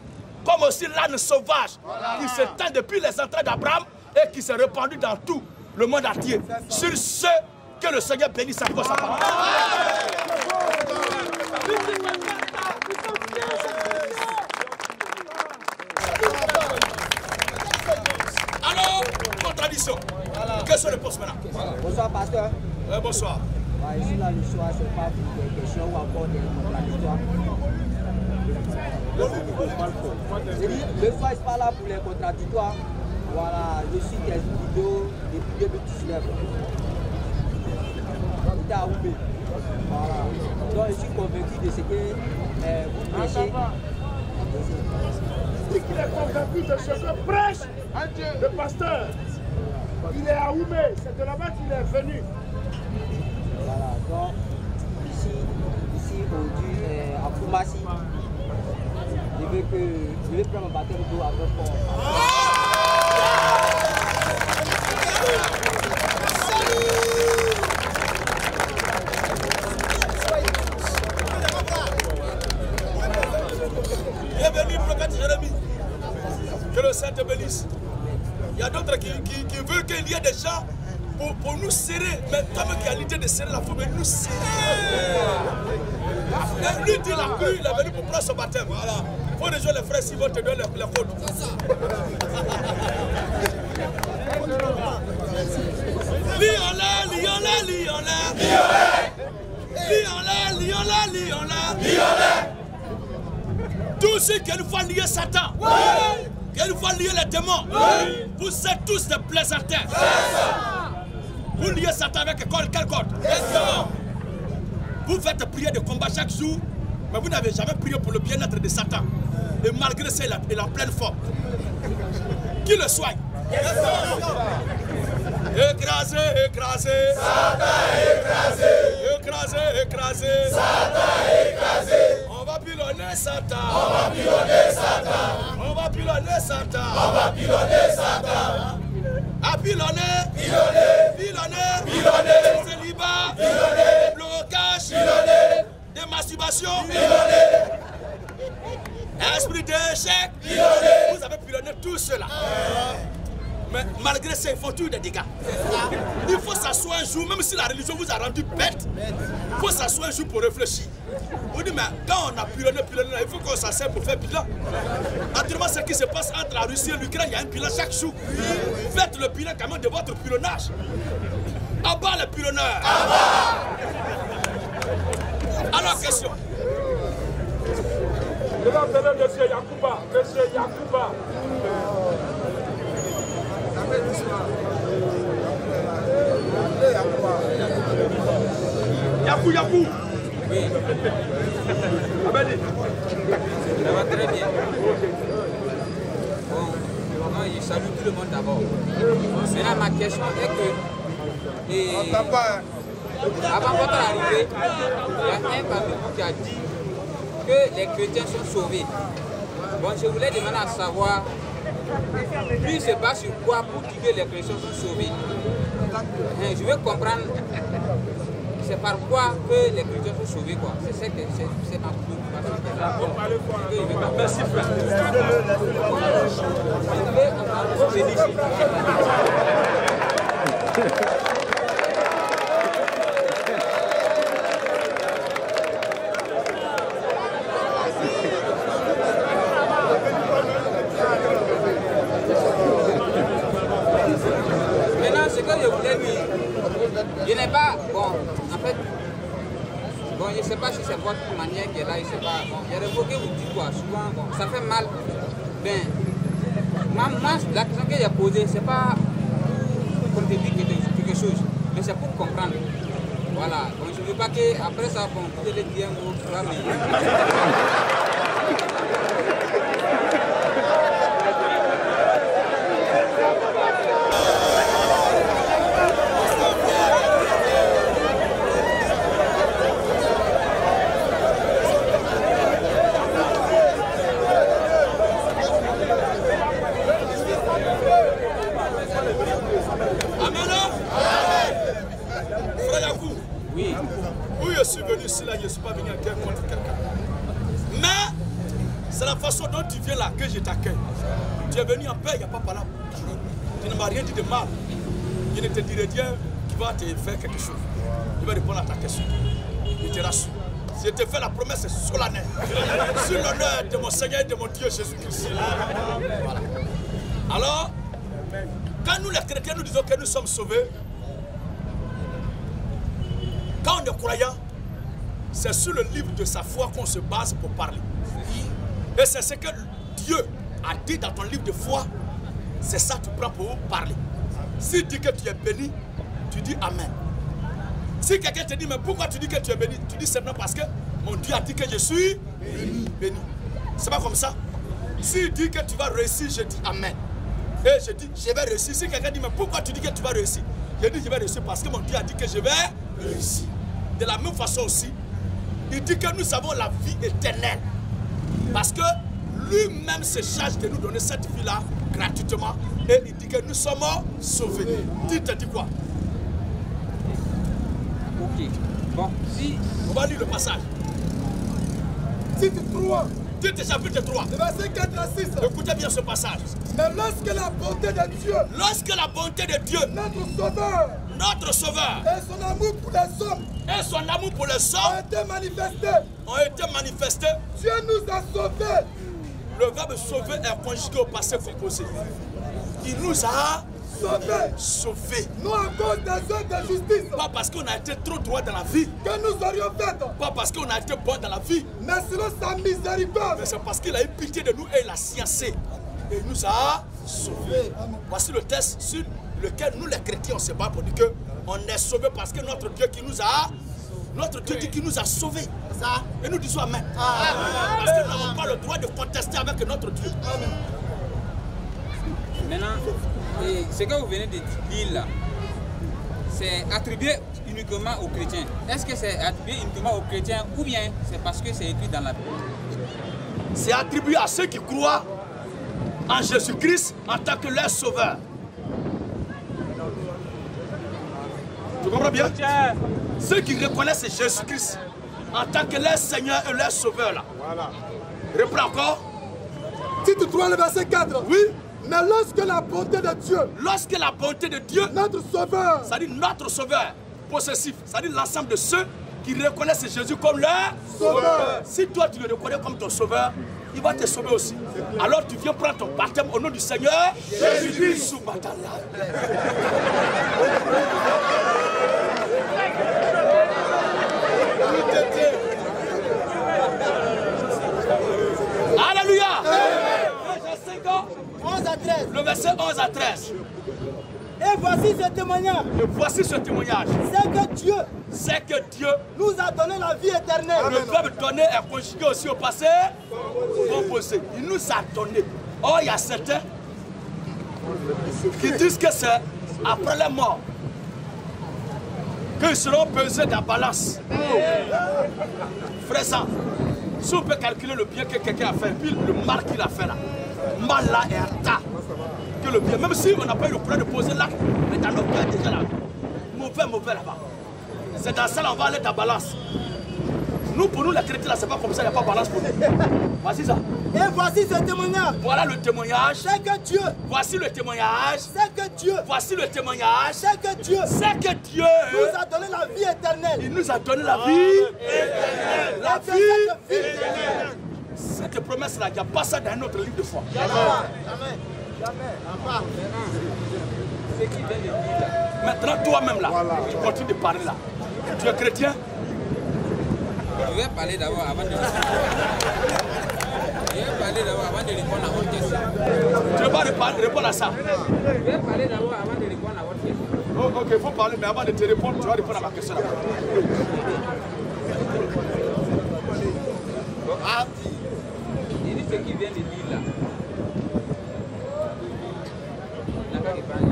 Comme aussi l'âne sauvage qui s'étend depuis les entrées d'Abraham et qui s'est répandu dans tout le monde entier. Sur ce, que le Seigneur bénisse encore sa parole. Alors, contradiction. Quels sont les postes maintenant? Bonsoir, pasteur. Bonsoir. Ici, là, le soir, c'est pas pour des questions ou encore des contradictoires. Le soir, c'est pas là pour les contradictoires. Voilà, je suis des vidéos depuis 2019. J'étais à Oubé. Voilà. Donc, je suis convaincu de ce que vous prêchez. C'est qu'il est convaincu de ce que prêche le pasteur. Il est à Oubé, c'est de là-bas qu'il est venu. Voilà, donc ici aujourd'hui à Koumassi, je vais prendre un baptême d'eau avec moi. Bienvenue, prophète Jérémie. Que le Saint te bénisse. Il y a d'autres qui veulent qu'il y ait des gens pour nous serrer, mais toi qui as l'idée de serrer la foule, mais nous serrer. Lui dit la pluie, il est venu pour prendre son baptême. Voilà. Il faut rejoindre les frères s'ils vont te donner les fautes. C'est ça. Tous ceux qui nous font lier Satan, qui nous font lier les démons, vous êtes tous des plaisantins. Vous liez Satan avec quel code? Vous faites prier de combat chaque jour, mais vous n'avez jamais prié pour le bien-être de Satan. Et malgré ça, il est en pleine forme. Qui le soigne? Écrasé, écrasé. Satan écrasé. Écrasé, écrasé. Satan écrasé. On va pilonner Satan. On va pilonner Satan. On va pilonner Satan. On va pilonner Satan. À pilonner. Pilonner. Pilonner. Pilonner. Célibat. Pilonner. Blocage. Pilonner. Démasturbation. Pilonner. Esprit d'échec. Pilonner. Vous avez pilonné tout cela. Mais malgré ça, il faut toujours des dégâts. Il faut s'asseoir un jour, même si la religion vous a rendu bête, il faut s'asseoir un jour pour réfléchir. Vous dites, mais quand on a pilonné, il faut qu'on s'asseye pour faire bilan. Naturellement, ce qui se passe entre la Russie et l'Ukraine, il y a un bilan chaque jour. Faites le bilan quand même de votre pilonnage. À bas les pilonneurs. Alors, question. Je vais appeler M. Yacouba. M. Yacouba. Yakou. Oui. Ça va très bien. Bon, je salue tout le monde d'abord. Maintenant, ma question est que... avant votre arrivée, il y a un parmi vous qui a dit que les chrétiens sont sauvés. Bon, je voulais demander à savoir, lui se base sur quoi pour dire que les chrétiens sont sauvés. Je veux comprendre, c'est par quoi que les chrétiens sont sauvés, quoi. C'est ma préoccupation. Merci, frère. Maintenant, ce que je voulais dire, je n'ai pas, bon, en fait, bon, je ne sais pas si c'est votre manière qui est là, je ne sais pas, bon, il y a des mots que vous dites quoi, souvent, bon, ça fait mal, ben, moi, la question que j'ai posée, c'est pas pour te dire quelque chose, mais c'est pour comprendre, voilà, bon, je ne veux pas qu'après ça, bon, vous allez dire un mot, mais... Que je t'accueille. Tu es venu en paix, il n'y a pas par là. Tu ne m'as rien dit de mal. Je ne te dirai rien qui va te faire quelque chose. Je vais répondre à ta question. Je te rassure. Je te fais la promesse solennelle. Sur l'honneur de mon Seigneur et de mon Dieu Jésus-Christ. Voilà. Alors, quand nous les chrétiens nous disons que nous sommes sauvés, quand on est croyant, c'est sur le livre de sa foi qu'on se base pour parler. Et c'est ce que Dieu a dit dans ton livre de foi, c'est ça que tu prends pour parler. S'il dit que tu es béni, tu dis Amen. Si quelqu'un te dit, mais pourquoi tu dis que tu es béni? Tu dis simplement parce que mon Dieu a dit que je suis béni. C'est pas comme ça. S'il dit que tu vas réussir, je dis Amen. Et je dis, je vais réussir. Si quelqu'un dit, mais pourquoi tu dis que tu vas réussir? Je dis, je vais réussir parce que mon Dieu a dit que je vais réussir. De la même façon aussi, il dit que nous avons la vie éternelle. Parce que lui-même se charge de nous donner cette vie-là gratuitement. Et il dit que nous sommes sauvés. Tu te dis quoi? Ok. Bon, si... On va lire le passage. Titre 3. Titre chapitre 3. Le verset 4 à 6. Écoutez bien ce passage. Mais lorsque la bonté de Dieu, lorsque la bonté de Dieu, notre Sauveur, et son amour pour les hommes, ont été manifestés, Dieu nous a sauvés. Le verbe sauver est conjugué au passé composé. Il nous a sauvés. Non à cause des œuvres de justice. Pas parce qu'on a été trop droit dans la vie. Que nous aurions fait. Pas parce qu'on a été bon dans la vie. Mais selon sa miséricorde. Mais c'est parce qu'il a eu pitié de nous et il a sciencé. Et il nous a sauvés. Voici le texte sur lequel nous les chrétiens on se bat pour dire qu'on est sauvés parce que notre Dieu qui nous a... Notre Dieu dit qu'il nous a sauvés. Ça. Et nous disons Amen. Parce que nous n'avons pas le droit de contester avec notre Dieu. Amen. Maintenant, ce que vous venez de dire là, c'est attribué uniquement aux chrétiens. Est-ce que c'est attribué uniquement aux chrétiens ou bien c'est parce que c'est écrit dans la Bible? C'est attribué à ceux qui croient en Jésus-Christ en tant que leur sauveur. Tu comprends bien? Ceux qui reconnaissent Jésus-Christ en tant que leur Seigneur et leur Sauveur là. Voilà. Reprends encore. Titre 3, le verset 4. Oui. Mais lorsque la bonté de Dieu. Lorsque la bonté de Dieu. Notre Sauveur. C'est-à-dire notre Sauveur. Possessif. C'est-à-dire l'ensemble de ceux qui reconnaissent Jésus comme leur Sauveur. Si toi tu le reconnais comme ton Sauveur, il va te sauver aussi. Alors tu viens prendre ton baptême au nom du Seigneur Jésus-Christ. Alléluia. 11 à 13. Le verset 11 à 13. Et voici voici ce témoignage. Et voici ce témoignage. C'est que Dieu nous a donné la vie éternelle. Le verbe donner est conjugué aussi au passé composé. Il nous a donné. Or, il y a certains qui disent que c'est après la mort qu'ils seront pesés dans la balance. Frère, ça, si on peut calculer le bien que quelqu'un a fait, puis le mal qu'il a fait là, mal là est un tas que le bien. Même si on n'a pas eu le courage de poser l'acte, mais dans nos cœurs déjà là, mauvais là-bas. C'est dans ça là on va aller dans la balance. Nous, pour nous, les chrétiens, là, c'est pas comme ça, il n'y a pas de balance pour nous. Voici ça. Et voici ce témoignage. Voilà le témoignage. C'est que Dieu. Voici le témoignage. C'est que Dieu. Voici le témoignage. C'est que Dieu. C'est que Dieu nous a donné la vie éternelle. Il nous a donné la vie éternelle. La vie éternelle. Cette promesse-là, il n'y a pas ça dans un autre livre de foi. Maintenant, toi-même là, tu continues de parler là. Tu es chrétien? Je vais parler d'abord avant de répondre à votre question. Tu ne veux pas répondre à ça? Je vais parler d'abord avant de répondre à votre question. Oh, ok, il faut parler, mais avant de te répondre, tu vas répondre à ma question là. Il dit ce qu'il vient de dire là. Il n'a pas répondu.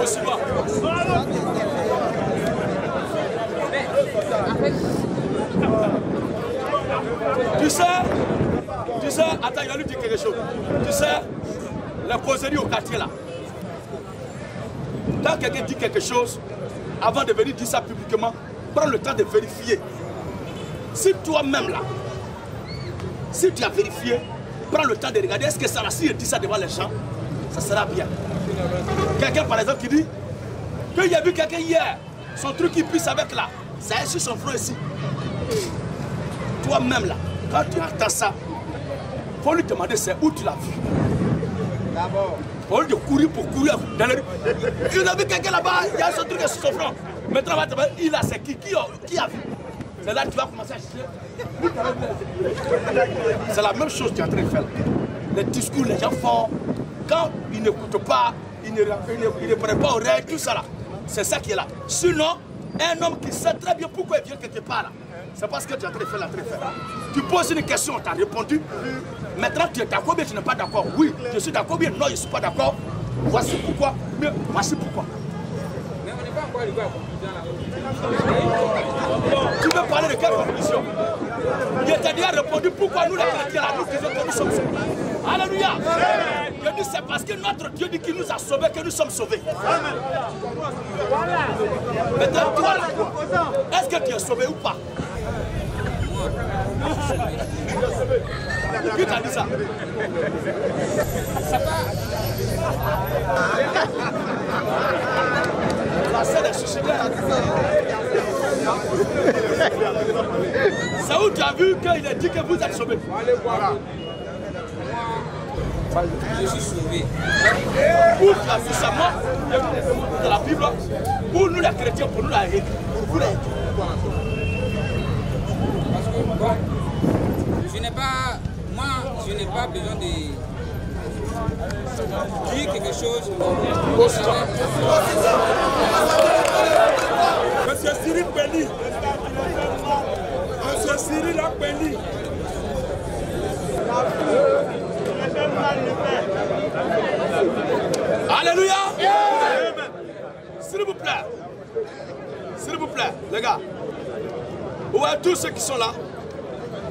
Aussi bas. Tu sais, attends, il va lui dire quelque chose. Tu sais, la causerie au quartier là. Quand quelqu'un dit quelque chose, avant de venir dire ça publiquement, prends le temps de vérifier. Si toi-même là, si tu as vérifié, prends le temps de regarder, est-ce que ça là, si il dit ça devant les gens, ça sera bien. Quelqu'un par exemple qui dit qu'il y a vu quelqu'un hier, son truc qui pisse avec là, ça est sur son front ici. Toi-même là, quand tu entends ça, il faut lui demander c'est où tu l'as vu. D'abord. Au lieu de courir pour courir dans les rues. Il a vu quelqu'un là-bas, il y a son truc sur son front. Maintenant, il a c'est qui a vu. C'est là que tu vas commencer à chercher. C'est la même chose que tu es en train de faire. Les discours, les gens font, quand ils n'écoutent pas, ils ne prennent pas oreille, tout ça là. C'est ça qui est là. Sinon, un homme qui sait très bien pourquoi il vient quelque part là, c'est parce que tu es en train de faire, Tu poses une question, on t'a répondu. Maintenant, tu es d'accord, mais tu n'es pas d'accord. Oui, je suis d'accord, mais non, je ne suis pas d'accord. Voici pourquoi, mais voici pourquoi. Mais on n'est pas encore arrivé à la conclusion là. Tu veux parler de quelle conclusion? Je t'ai déjà répondu pourquoi nous les chrétiens là, nous disons que nous sommes sauvés. Alléluia. Je dis c'est parce que notre Dieu dit qu'il nous a sauvés que nous sommes sauvés. Maintenant, toi là, est-ce que tu es sauvé ou pas? Qui t'a dit ça? La scène est suicidaire. C'est où tu as vu qu'il a dit que vous êtes sauvés? Je suis sauvé. Où tu as vu ça, moi, dans la Bible, pour nous les chrétiens, pour nous la haine, pour vous la haine. Parce que bon, je n'ai pas besoin de dire quelque chose. Monsieur Cyril Penny. Monsieur Cyril Penny. Alléluia. S'il vous plaît, les gars. Ouais, tous ceux qui sont là,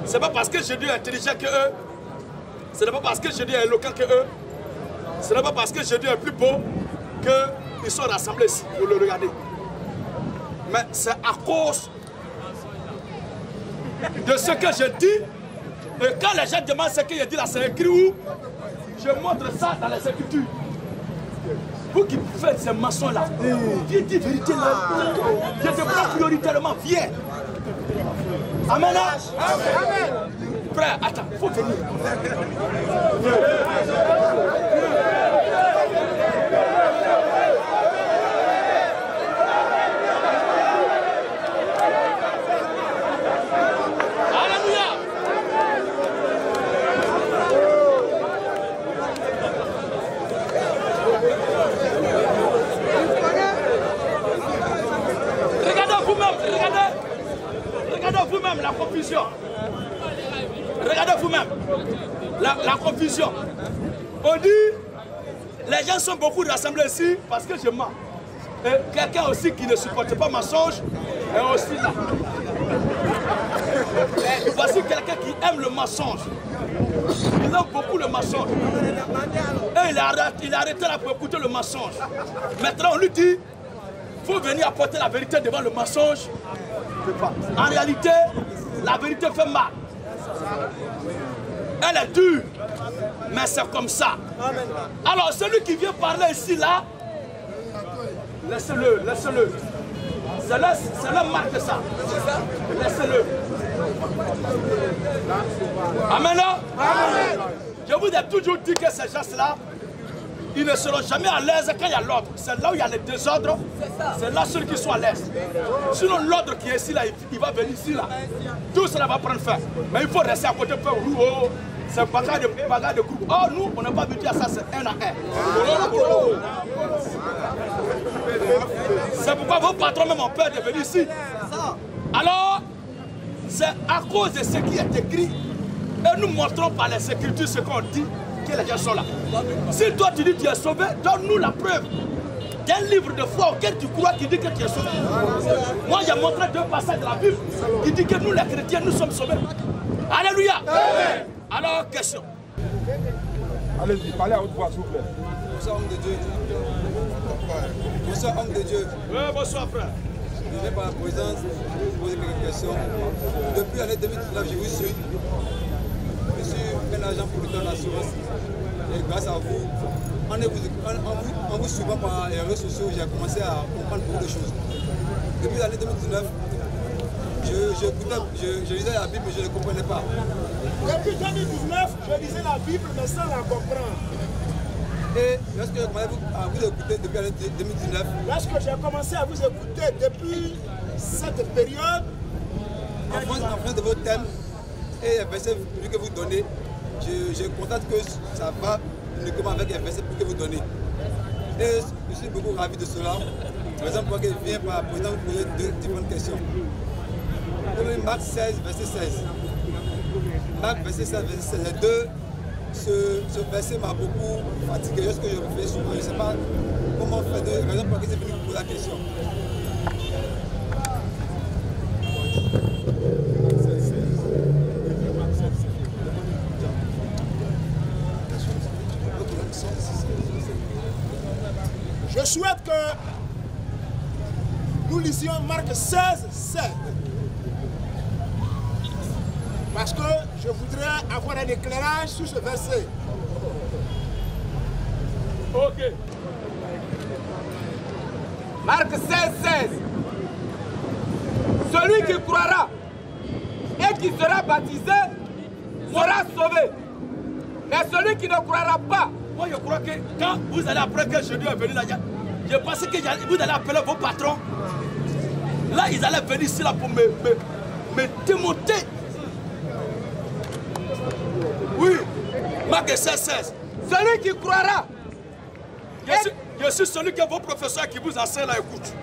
c'est pas parce que Jésus est intelligent que eux, ce n'est pas parce que Jésus est éloquent que eux, ce n'est pas parce que Jésus est plus beau qu'ils sont rassemblés ici pour le regarder. Mais c'est à cause de ce que je dis. Et quand les gens demandent ce que je dis là, c'est écrit où? Je montre ça dans les Écritures. Vous qui faites ces mensonges là, viens dire vérité là. Je te prends prioritairement, viens. Amen là. Amen. Frère, attends, il faut venir. Regardez vous-même, regardez vous-même la confusion. Regardez vous-même la confusion. On dit, les gens sont beaucoup rassemblés ici parce que je mens. Et quelqu'un aussi qui ne supporte pas mensonge est aussi là. Et voici quelqu'un qui aime le mensonge. Il aime beaucoup le mensonge. Et il a arrêté là pour écouter le mensonge. Maintenant on lui dit, il faut venir apporter la vérité devant le mensonge. En réalité, la vérité fait mal. Elle est dure, mais c'est comme ça. Alors celui qui vient parler ici là, laissez-le, laissez-le. C'est leur marque ça. Laissez-le. Amen. Amen. Je vous ai toujours dit que ces gens-là, ils ne seront jamais à l'aise quand il y a l'ordre. C'est là où il y a les désordres. C'est là ceux qui sont à l'aise. Sinon l'ordre qui est ici là, il va venir ici là. Tout cela va prendre fin. Mais il faut rester à côté pour oh, c'est bagarre de groupe. Oh nous, on n'a pas habitué à ça, c'est un à un. C'est pourquoi vos patrons même ont peur de venir ici. Alors, c'est à cause de ce qui est écrit. Et nous montrons par les Écritures ce qu'on dit, que les gens sont là. Si toi tu dis que tu es sauvé, donne-nous la preuve d'un livre de foi auquel tu crois qui dit que tu es sauvé. Moi j'ai montré 2 passages de la Bible qui dit que nous les chrétiens nous sommes sauvés. Alléluia. Amen. Alors question. Allez-y, parlez à haute voix s'il vous plaît. Bonsoir homme de Dieu. Bonsoir homme de Dieu. Oui, bonsoir frère. Je viens par la présence poser quelques questions. Depuis l'année 2019, je vous suis. Je suis un agent producteur d'assurance. Et grâce à vous, en vous suivant par les réseaux sociaux, j'ai commencé à comprendre beaucoup de choses. Depuis l'année 2019, je lisais la Bible, mais je ne comprenais pas. Depuis 2019, je lisais la Bible, mais sans la comprendre. Et lorsque j'ai commencé à vous écouter depuis l'année 2019, lorsque j'ai commencé à vous écouter depuis cette période, en France de vos thèmes et les versets que vous donnez, je constate que ça va uniquement avec les versets que vous donnez. Et je suis beaucoup ravi de cela. Par exemple, moi qui viens par présent vous poser 2 différentes questions. Marc 16, verset 16. Marc verset 16, verset 16. Les deux, ce verset m'a beaucoup fatigué. Lorsque je refais souvent, je ne sais pas comment faire de raison pour laquelle c'est venu vous poser la question. je souhaite que nous lisions Marc 16, 16. Parce que je voudrais avoir un éclairage sur ce verset. Ok. Marc 16, 16. Celui qui croira et qui sera baptisé sera sauvé. Mais celui qui ne croira pas. Moi je crois que quand vous allez après que Jésus est venu là, je pensais que vous allez appeler vos patrons. Là ils allaient venir ici là pour me démonter. Oui, Marc 16, 16. Celui qui croira. Je suis celui que vos professeurs qui vous enseignent là écoutent.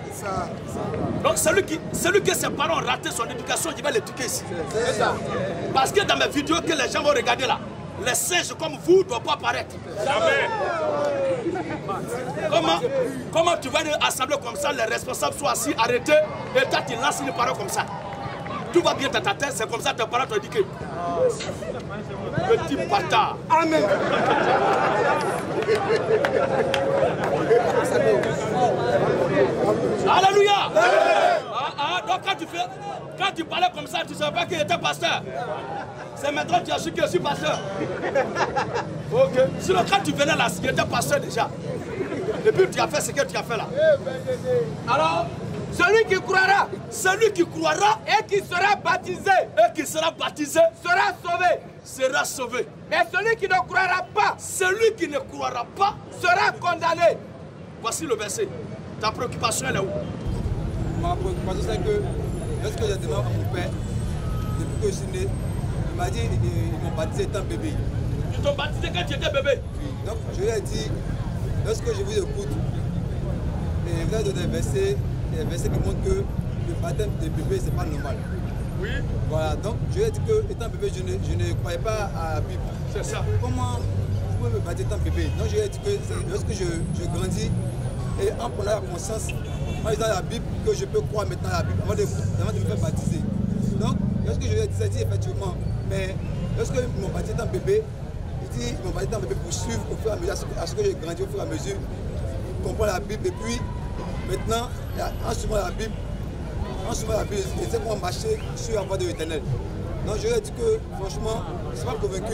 Donc celui que ses parents ont raté son éducation, je vais l'éduquer ici. C'est ça. Parce que dans mes vidéos que les gens vont regarder là, les singes comme vous ne doivent pas apparaître. Jamais. Comment tu vas à une assemblée comme ça, les responsables sont assis, arrêtés, et toi tu lances une parole comme ça. Tout va bien dans ta tête, c'est comme ça tes parents t'ont éduqué. Petit bâtard. Amen. Alléluia. Donc quand tu parlais comme ça, tu ne savais pas qu'il était pasteur. C'est maintenant que tu as su que je suis pasteur. Ok. Sinon quand tu venais là, il était pasteur déjà. Et puis tu as fait ce que tu as fait là. Alors, celui qui croira et qui sera baptisé sera sauvé. Sera sauvé. Mais celui qui ne croira pas sera condamné. Voici le verset. Ta préoccupation elle est où? Ma préoccupation c'est que lorsque j'ai demandé à mon père, depuis que je suis né, il m'a dit qu'ils m'ont baptisé étant bébé. Ils t'ont baptisé quand tu étais bébé? Donc je lui ai dit, lorsque je vous écoute, et vous avez des versets qui montrent que le baptême de bébé, c'est pas normal. Oui. Voilà, donc je vais dire que étant bébé, je ne croyais pas à la Bible. C'est ça. Comment vous pouvez me baptiser étant bébé? Donc je vais dire que lorsque je grandis et en prenant la conscience, en lisant la Bible, que je peux croire maintenant à la Bible avant de me faire baptiser. Donc, lorsque je lui ai dit effectivement, mais lorsque ils m'ont baptisé étant bébé, il dit ils m'ont baptisé étant bébé pour suivre au fur et à mesure, à ce que j'ai grandi au fur et à mesure, comprendre la Bible et puis maintenant, en suivant la Bible, je sais comment marcher sur la voie de l'éternel. Donc je lui ai dit que franchement, je ne suis pas convaincu.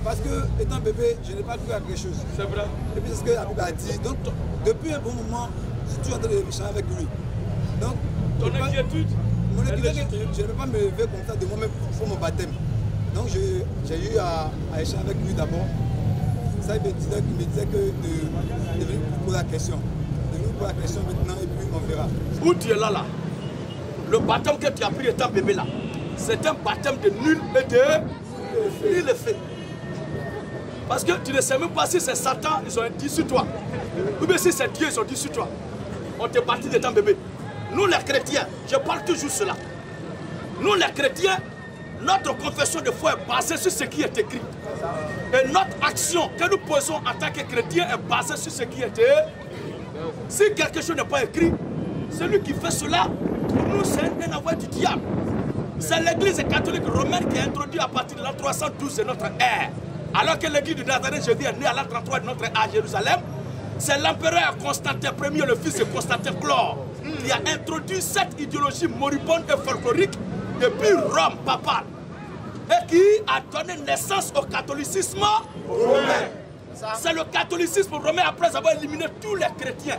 Parce que étant bébé, je n'ai pas cru à quelque chose. C'est vrai. Et puis c'est ce que la Bible a dit. Donc depuis un bon moment, je suis toujours en train de échanger avec lui. Donc, ton inquiétude, je ne peux pas me lever comme ça de moi-même pour mon baptême. Donc j'ai eu à échanger avec lui d'abord. Ça, il me disait que de venir poser la question. De venir poser la question maintenant et puis on verra. Où tu es là, le baptême que tu as pris étant bébé là, c'est un baptême de nul et de nul effet. Parce que tu ne sais même pas si c'est Satan, ils ont dit sur toi. Ou bien si c'est Dieu, ils ont dit sur toi. On t'est baptisé étant bébé. Nous les chrétiens, je parle toujours cela. Nous les chrétiens, notre confession de foi est basée sur ce qui est écrit. Et notre action que nous posons en tant que chrétiens est basée sur ce qui est écrit. Si quelque chose n'est pas écrit, celui qui fait cela, pour nous, c'est un envoi du diable. C'est l'église catholique romaine qui a introduit à partir de l'an 312 de notre ère. Alors que l'église de Nazareth, Jésus est né à l'an 33 de notre ère à Jérusalem, c'est l'empereur Constantin Ier, le fils de Constantin Chlore, qui a introduit cette idéologie moribonde et folklorique depuis Rome papale et qui a donné naissance au catholicisme romain. C'est le catholicisme romain, après avoir éliminé tous les chrétiens,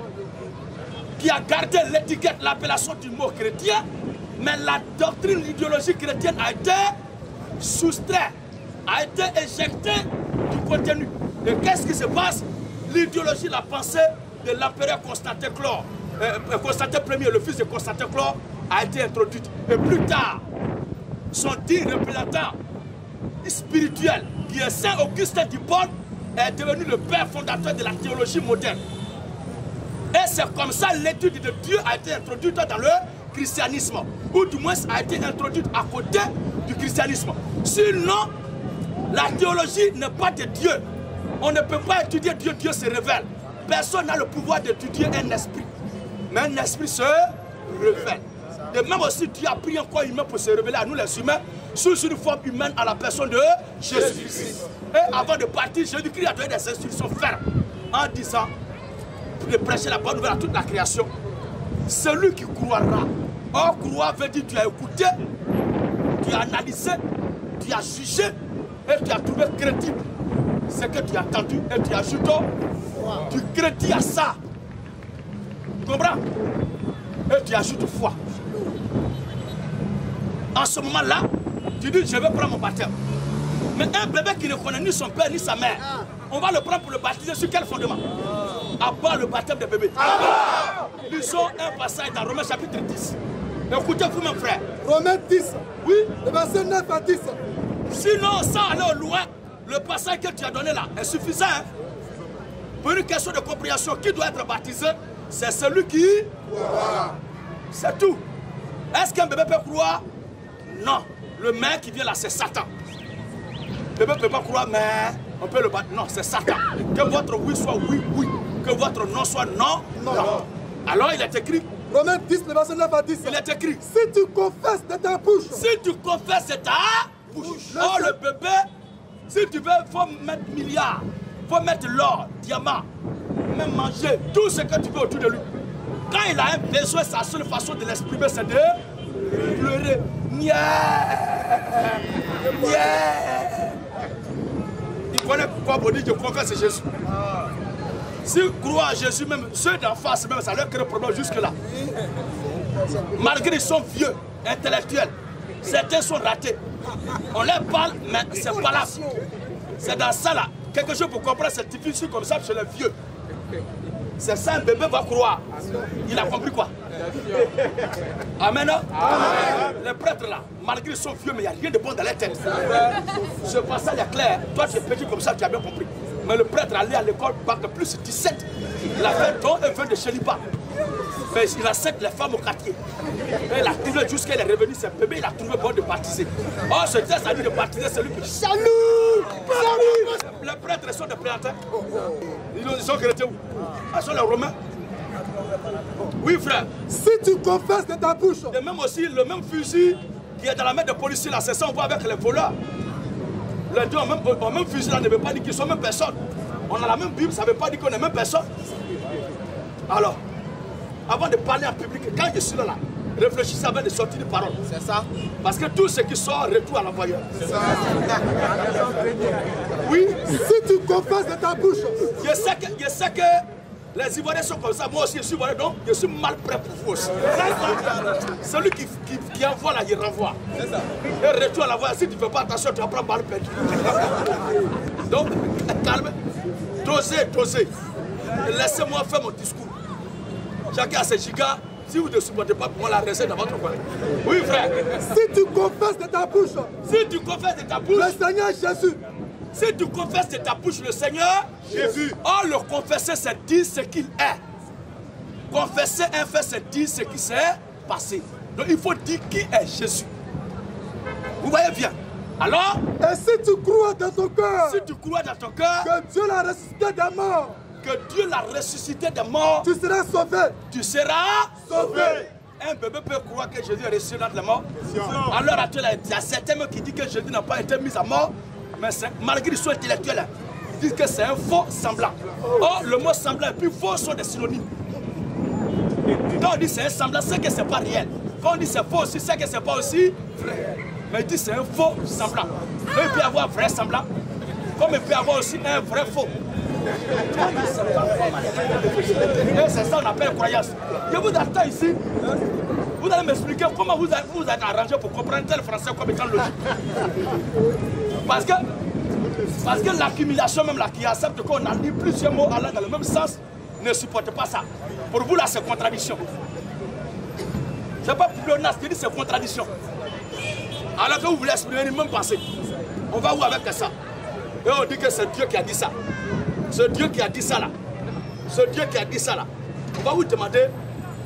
qui a gardé l'étiquette, l'appellation du mot chrétien, mais la doctrine, l'idéologie chrétienne a été soustraite, a été éjectée du contenu. Et qu'est-ce qui se passe? L'idéologie, la pensée de l'empereur Constantin Chlore, Constantin Ier, le fils de Constantin Chlore, a été introduite. Et plus tard, son dit représentant spirituel, qui est Saint Augustin d'Hippone, est devenu le père fondateur de la théologie moderne. Et c'est comme ça l'étude de Dieu a été introduite dans le christianisme, ou du moins a été introduite à côté du christianisme. Sinon, la théologie n'est pas de Dieu. On ne peut pas étudier Dieu, Dieu se révèle. Personne n'a le pouvoir d'étudier un esprit. Mais un esprit se révèle. Et même aussi, Dieu a pris un corps humain pour se révéler à nous les humains, sous une forme humaine à la personne de Jésus-Christ. Et avant de partir, Jésus-Christ a donné des instructions fermes en disant de prêcher la bonne nouvelle à toute la création. Celui qui croira. Or, croire veut dire tu as écouté, tu as analysé, tu as jugé et tu as trouvé crédible ce que tu as entendu et tu ajoutes du crédit à ça. Tu comprends? Et tu ajoutes foi. En ce moment-là, tu dis je vais prendre mon baptême. Mais un bébé qui ne connaît ni son père ni sa mère, on va le prendre pour le baptiser sur quel fondement? À part le baptême de bébé. Lisons un passage dans Romains chapitre 10. Écoutez-vous mon frère. Romains 10. Oui. Le verset 9 à 10. Sinon, sans aller au loin, le passage que tu as donné là est suffisant. Hein? Pour une question de compréhension, qui doit être baptisé? C'est celui qui croit. C'est tout. Est-ce qu'un bébé peut croire? Non. Le maire qui vient là, c'est Satan. Le bébé ne peut pas croire, mais on peut le battre. Non, c'est Satan. Que votre oui soit oui, oui. Que votre non soit non, non. Alors il est écrit. Romains 10, le verset 9 à 10. Il est écrit. Si tu confesses de ta bouche. Si tu confesses de ta bouche. Oh, le bébé, si tu veux, il faut mettre milliards. Il faut mettre l'or, diamant, même manger, tout ce que tu veux autour de lui. Quand il a un besoin, sa seule façon de l'exprimer, c'est de pleurer. Il connaît quoi pour dire je confesse Jésus. S'ils croient à Jésus, même ceux d'en face, même, ça leur crée problème jusque-là. Malgré qu'ils sont vieux, intellectuels, certains sont ratés. On leur parle, mais c'est pas là. C'est dans ça là. Quelque chose pour comprendre, c'est difficile comme ça chez les vieux. C'est ça, un bébé va croire. Il a compris quoi? Amen. Amen. Les prêtres là, malgré qu'ils sont vieux, mais il n'y a rien de bon dans leur tête. Ce passage est clair. Toi, tu es petit comme ça, tu as bien compris. Mais le prêtre allait à l'école bac plus 17. Il a fait don et vin de Cheliba. Mais il accepte les femmes au quartier. Et il a trouvé jusqu'à il est revenu, ses bébés, il a trouvé bon de baptiser. Oh, ce texte a dit de baptiser celui qui. Salut! Salut! Les prêtres sont des prêtres. Ils sont chrétiens où? Ils sont les Romains. Oui, frère. Si tu confesses de ta bouche. Et même aussi, le même fusil qui est dans la main des policiers, là, c'est ça, on voit avec les voleurs. Les deux, au même fusil, là, ne veut pas dire qu'ils sont même personne. On a la même Bible, ça ne veut pas dire qu'on est même personne. Alors, avant de parler en public, quand je suis là, réfléchissez avant de sortir des paroles. C'est ça. Parce que tout ce qui sort retourne à l'envoyeur. C'est ça. Oui, si tu confesses de ta bouche. Je sais que les Ivoiriens sont comme ça. Moi aussi, je suis Ivoirien, donc je suis mal prêt pour vous aussi. Celui qui envoie là, il renvoie. C'est ça. Et retourne à l'envoyeur. Si tu ne fais pas attention, tu vas prendre balle perdue. Donc, calme. Dosez. Laissez-moi faire mon discours. Chacun a ses gigas. Si vous ne supportez pas, pour moi, la recette dans votre coin. Oui, frère. Si tu confesses de ta bouche. Si tu confesses de ta bouche. Le Seigneur Jésus. Si tu confesses de ta bouche le Seigneur Jésus. Oh, le confesser, c'est dire ce qu'il est. Confesser un fait, c'est dire ce qui s'est passé. Donc, il faut dire qui est Jésus. Vous voyez bien. Alors, et si tu crois dans ton cœur. Si tu crois dans ton cœur. Que Dieu l'a ressuscité des morts. Que Dieu l'a ressuscité des morts. Tu seras sauvé. Tu seras sauvé. Un bébé peut croire que Jésus est ressuscité dans les morts. À l'heure actuelle, il y a certains qui disent que Jésus n'a pas été mis à mort. Mais malgré l'histoire intellectuelle, ils disent que c'est un faux semblant. Or, le mot semblant et puis faux sont des synonymes. Quand on dit c'est un semblant, c'est que c'est pas réel. Quand on dit c'est faux aussi, c'est que c'est pas aussi vrai. Mais il dit c'est un faux semblant. Mais il peut y avoir un vrai semblant, comme il peut y avoir aussi un vrai faux. Et c'est ça qu'on appelle croyance. Je vous attends ici. Vous allez m'expliquer comment vous êtes arrangé pour comprendre tel français comme étant logique. Parce que l'accumulation même là qui accepte qu'on a dit plusieurs mots allant dans le même sens ne supporte pas ça. Pour vous là c'est contradiction. C'est pas pléonasme qui dit c'est contradiction. Alors que vous voulez exprimer une même pensée. On va où avec ça? Et on dit que c'est Dieu qui a dit ça. C'est Dieu qui a dit ça là. C'est Dieu qui a dit ça là. On va vous demander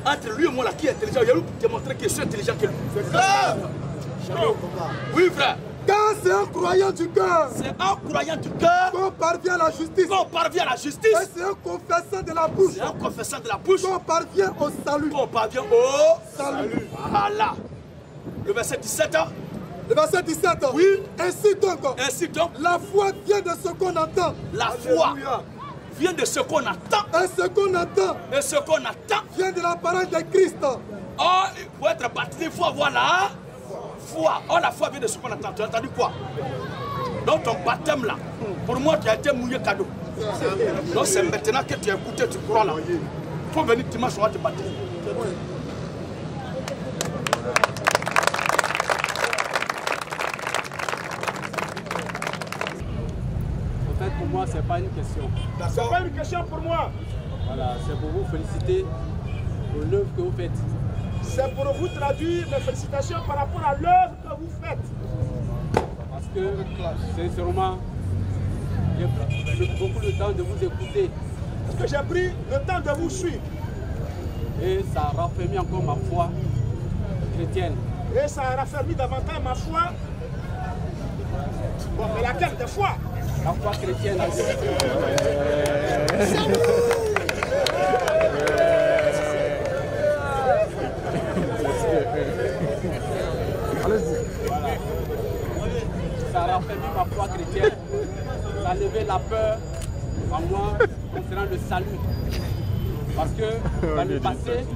entre lui et moi là qui est intelligent. Il va vous démontrer que je suis intelligent que lui. C'est frère. Oui frère. Car c'est en croyant du cœur. C'est en croyant du cœur qu'on parvient à la justice. Qu'on parvient à la justice. Et c'est en confessant de la bouche. C'est en confessant de la bouche. Qu'on parvient au salut. Qu'on parvient au salut. Voilà. Le verset 17. Le verset 17. Oui. Ainsi donc. La foi vient de ce qu'on entend. La foi vient de ce qu'on entend. Et ce qu'on entend. Et ce qu'on attend. Vient de la parole de Christ. Oh, pour être baptisé, il faut avoir la foi. Oh, la foi vient de ce qu'on attend. Tu as entendu quoi? Donc ton baptême là, pour moi tu as été mouillé cadeau. Donc c'est maintenant que tu as écouté, tu crois là. Il faut venir dimanche, on va te baptiser. En fait, pour moi, c'est pas une question. C'est pas une question pour moi. Voilà, c'est pour vous féliciter pour l'œuvre que vous faites. C'est pour vous traduire mes félicitations par rapport à l'œuvre que vous faites. Parce que, sincèrement, j'ai pris beaucoup de temps de vous écouter. Parce que j'ai pris le temps de vous suivre. Et ça a raffermi encore ma foi chrétienne. Et ça a raffermi davantage ma foi. Bon, mais laquelle de foi? La foi chrétienne. Ça a raffermi ma foi chrétienne. Ça a levé la peur en moi concernant le salut. Parce que dans le passé,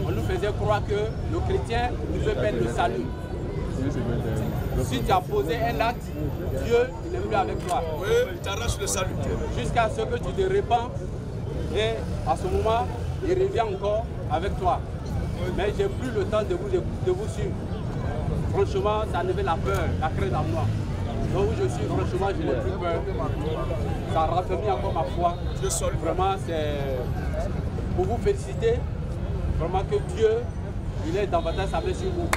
on nous faisait croire que le chrétien ne peut perdre le salut. Si tu as posé un acte, Dieu n'est plus avec toi. Oui, il t'arrache le salut. Jusqu'à ce que tu te répands et à ce moment, il revient encore avec toi. Mais j'ai plus le temps de vous suivre. Franchement, ça a levé la peur, la crainte en moi. Donc où je suis, franchement, je n'ai plus peur. Ça a raffermi encore ma foi. Vraiment, c'est pour vous féliciter. Vraiment que Dieu, il est davantage sablé sur vous.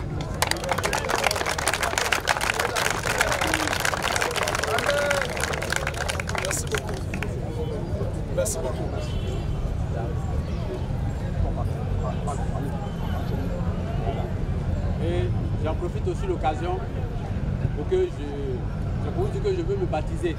Merci beaucoup. Merci beaucoup. Et j'en profite aussi l'occasion pour que je vous dire que je veux me baptiser.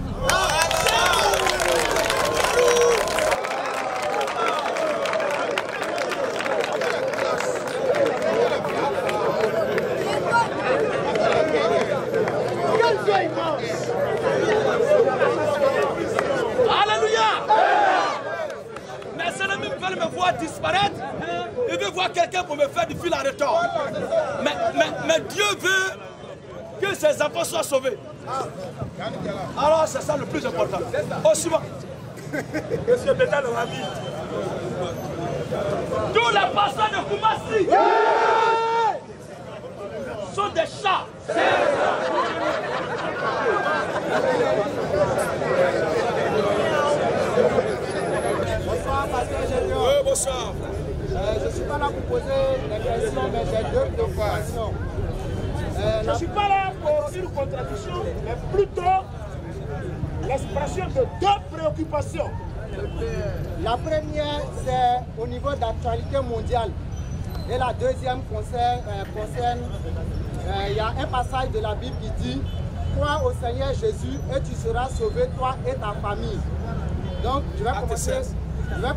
Me voir disparaître, il veut voir quelqu'un pour me faire du fil à retordre. Mais Dieu veut que ses enfants soient sauvés. Alors c'est ça le plus important. Au suivant. Monsieur Bétal dans la vie. Tous les pasteurs de Koumassi sont des chats. Bonsoir, pasteur Génion. Oui, bonsoir. Je ne suis pas là pour poser des questions, mais j'ai deux préoccupations. Je ne suis pas là pour une contradiction, mais plutôt l'expression de deux préoccupations. La première, c'est au niveau d'actualité mondiale. Et la deuxième concerne, il y a un passage de la Bible qui dit « Crois au Seigneur Jésus et tu seras sauvé, toi et ta famille ». Donc, je vais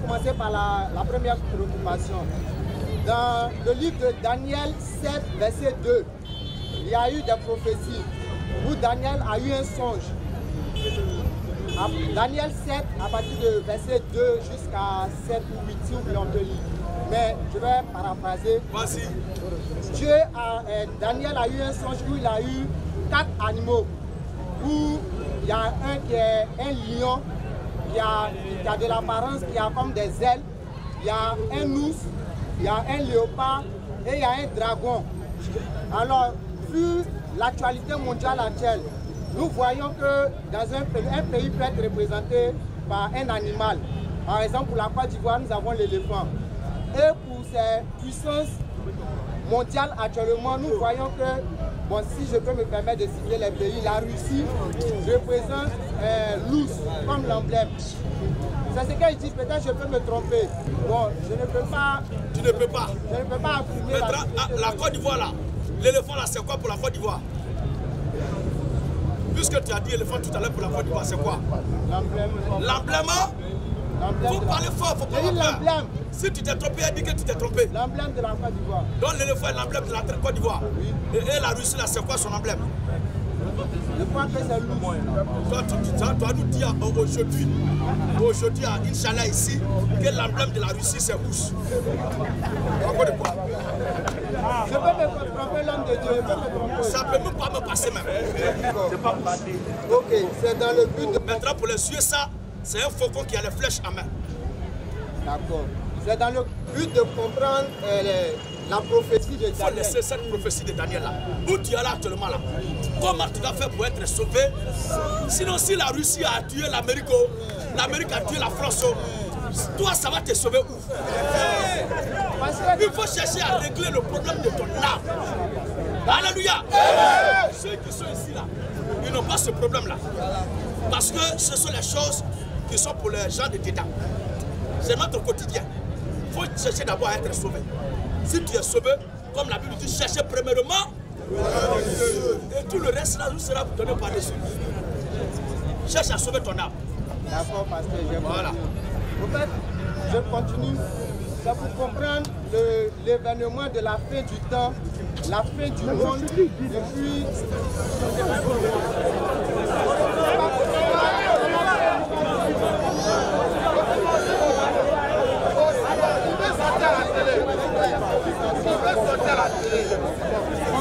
commencer par la première préoccupation. Dans le livre de Daniel 7, verset 2, il y a eu des prophéties où Daniel a eu un songe. Daniel 7, à partir de verset 2 jusqu'à 7 ou 8, si vous voulez, on peut lire. Mais je vais paraphraser. Vas-y. Daniel a eu un songe où il a eu 4 animaux. Où il y a un qui est un lion, qui a de l'apparence, qui a comme des ailes. Il y a un ours, il y a un léopard et il y a un dragon. Alors, vu l'actualité mondiale actuelle, nous voyons que dans un pays peut être représenté par un animal. Par exemple, pour la Côte d'Ivoire, nous avons l'éléphant. Et pour ces puissances mondiales actuellement, nous voyons que, bon, si je peux me permettre de citer les pays, la Russie représente l'ours comme l'emblème. C'est ce qu'elle dit, peut-être je peux me tromper. Bon, je ne peux pas... Tu ne peux pas. Je ne peux pas affirmer la Côte d'Ivoire là, l'éléphant là, c'est quoi pour la Côte d'Ivoire? Puisque tu as dit éléphant tout à l'heure pour la Côte d'Ivoire, c'est quoi? L'emblème. L'emblème? Il faut parler fort, il faut pas avoir peur. Si tu t'es trompé, elle dit que tu t'es trompé. L'emblème de la Côte d'Ivoire. Donc l'éléphant est l'emblème de la Côte d'Ivoire. Oui. Et la Russie là, c'est quoi son emblème? Je crois que c'est l'ours. Toi, tu dois nous dire aujourd'hui, à Inch'Allah ici, que l'emblème de la Russie c'est l'ours. Encore de quoi? Je peux me tromper, l'homme de Dieu. Ça ne peut même pas me passer même. Ok, c'est dans le but de... Maintenant pour les yeux, ça, c'est un faucon qui a les flèches en main. D'accord. C'est dans le but de comprendre la prophétie de Daniel. Il faut laisser cette prophétie de Daniel là. Où tu es là actuellement là. Comment tu vas faire pour être sauvé? Sinon, si la Russie a tué l'Amérique, l'Amérique a tué la France, toi ça va te sauver où? Il faut chercher à régler le problème de ton âme. Alléluia. Ceux qui sont ici là, ils n'ont pas ce problème là. Parce que ce sont les choses qui sont pour les gens de dedans. C'est notre quotidien. Il faut chercher d'abord à être sauvé. Si tu es sauvé, comme la Bible dit, cherchez premièrement. Et tout le reste là, nous sera donné par-dessus. Cherche à sauver ton âme. D'accord, pasteur, j'ai voilà. En fait, je continue. C'est pour comprendre l'événement de la fin du temps, la fin du monde, depuis...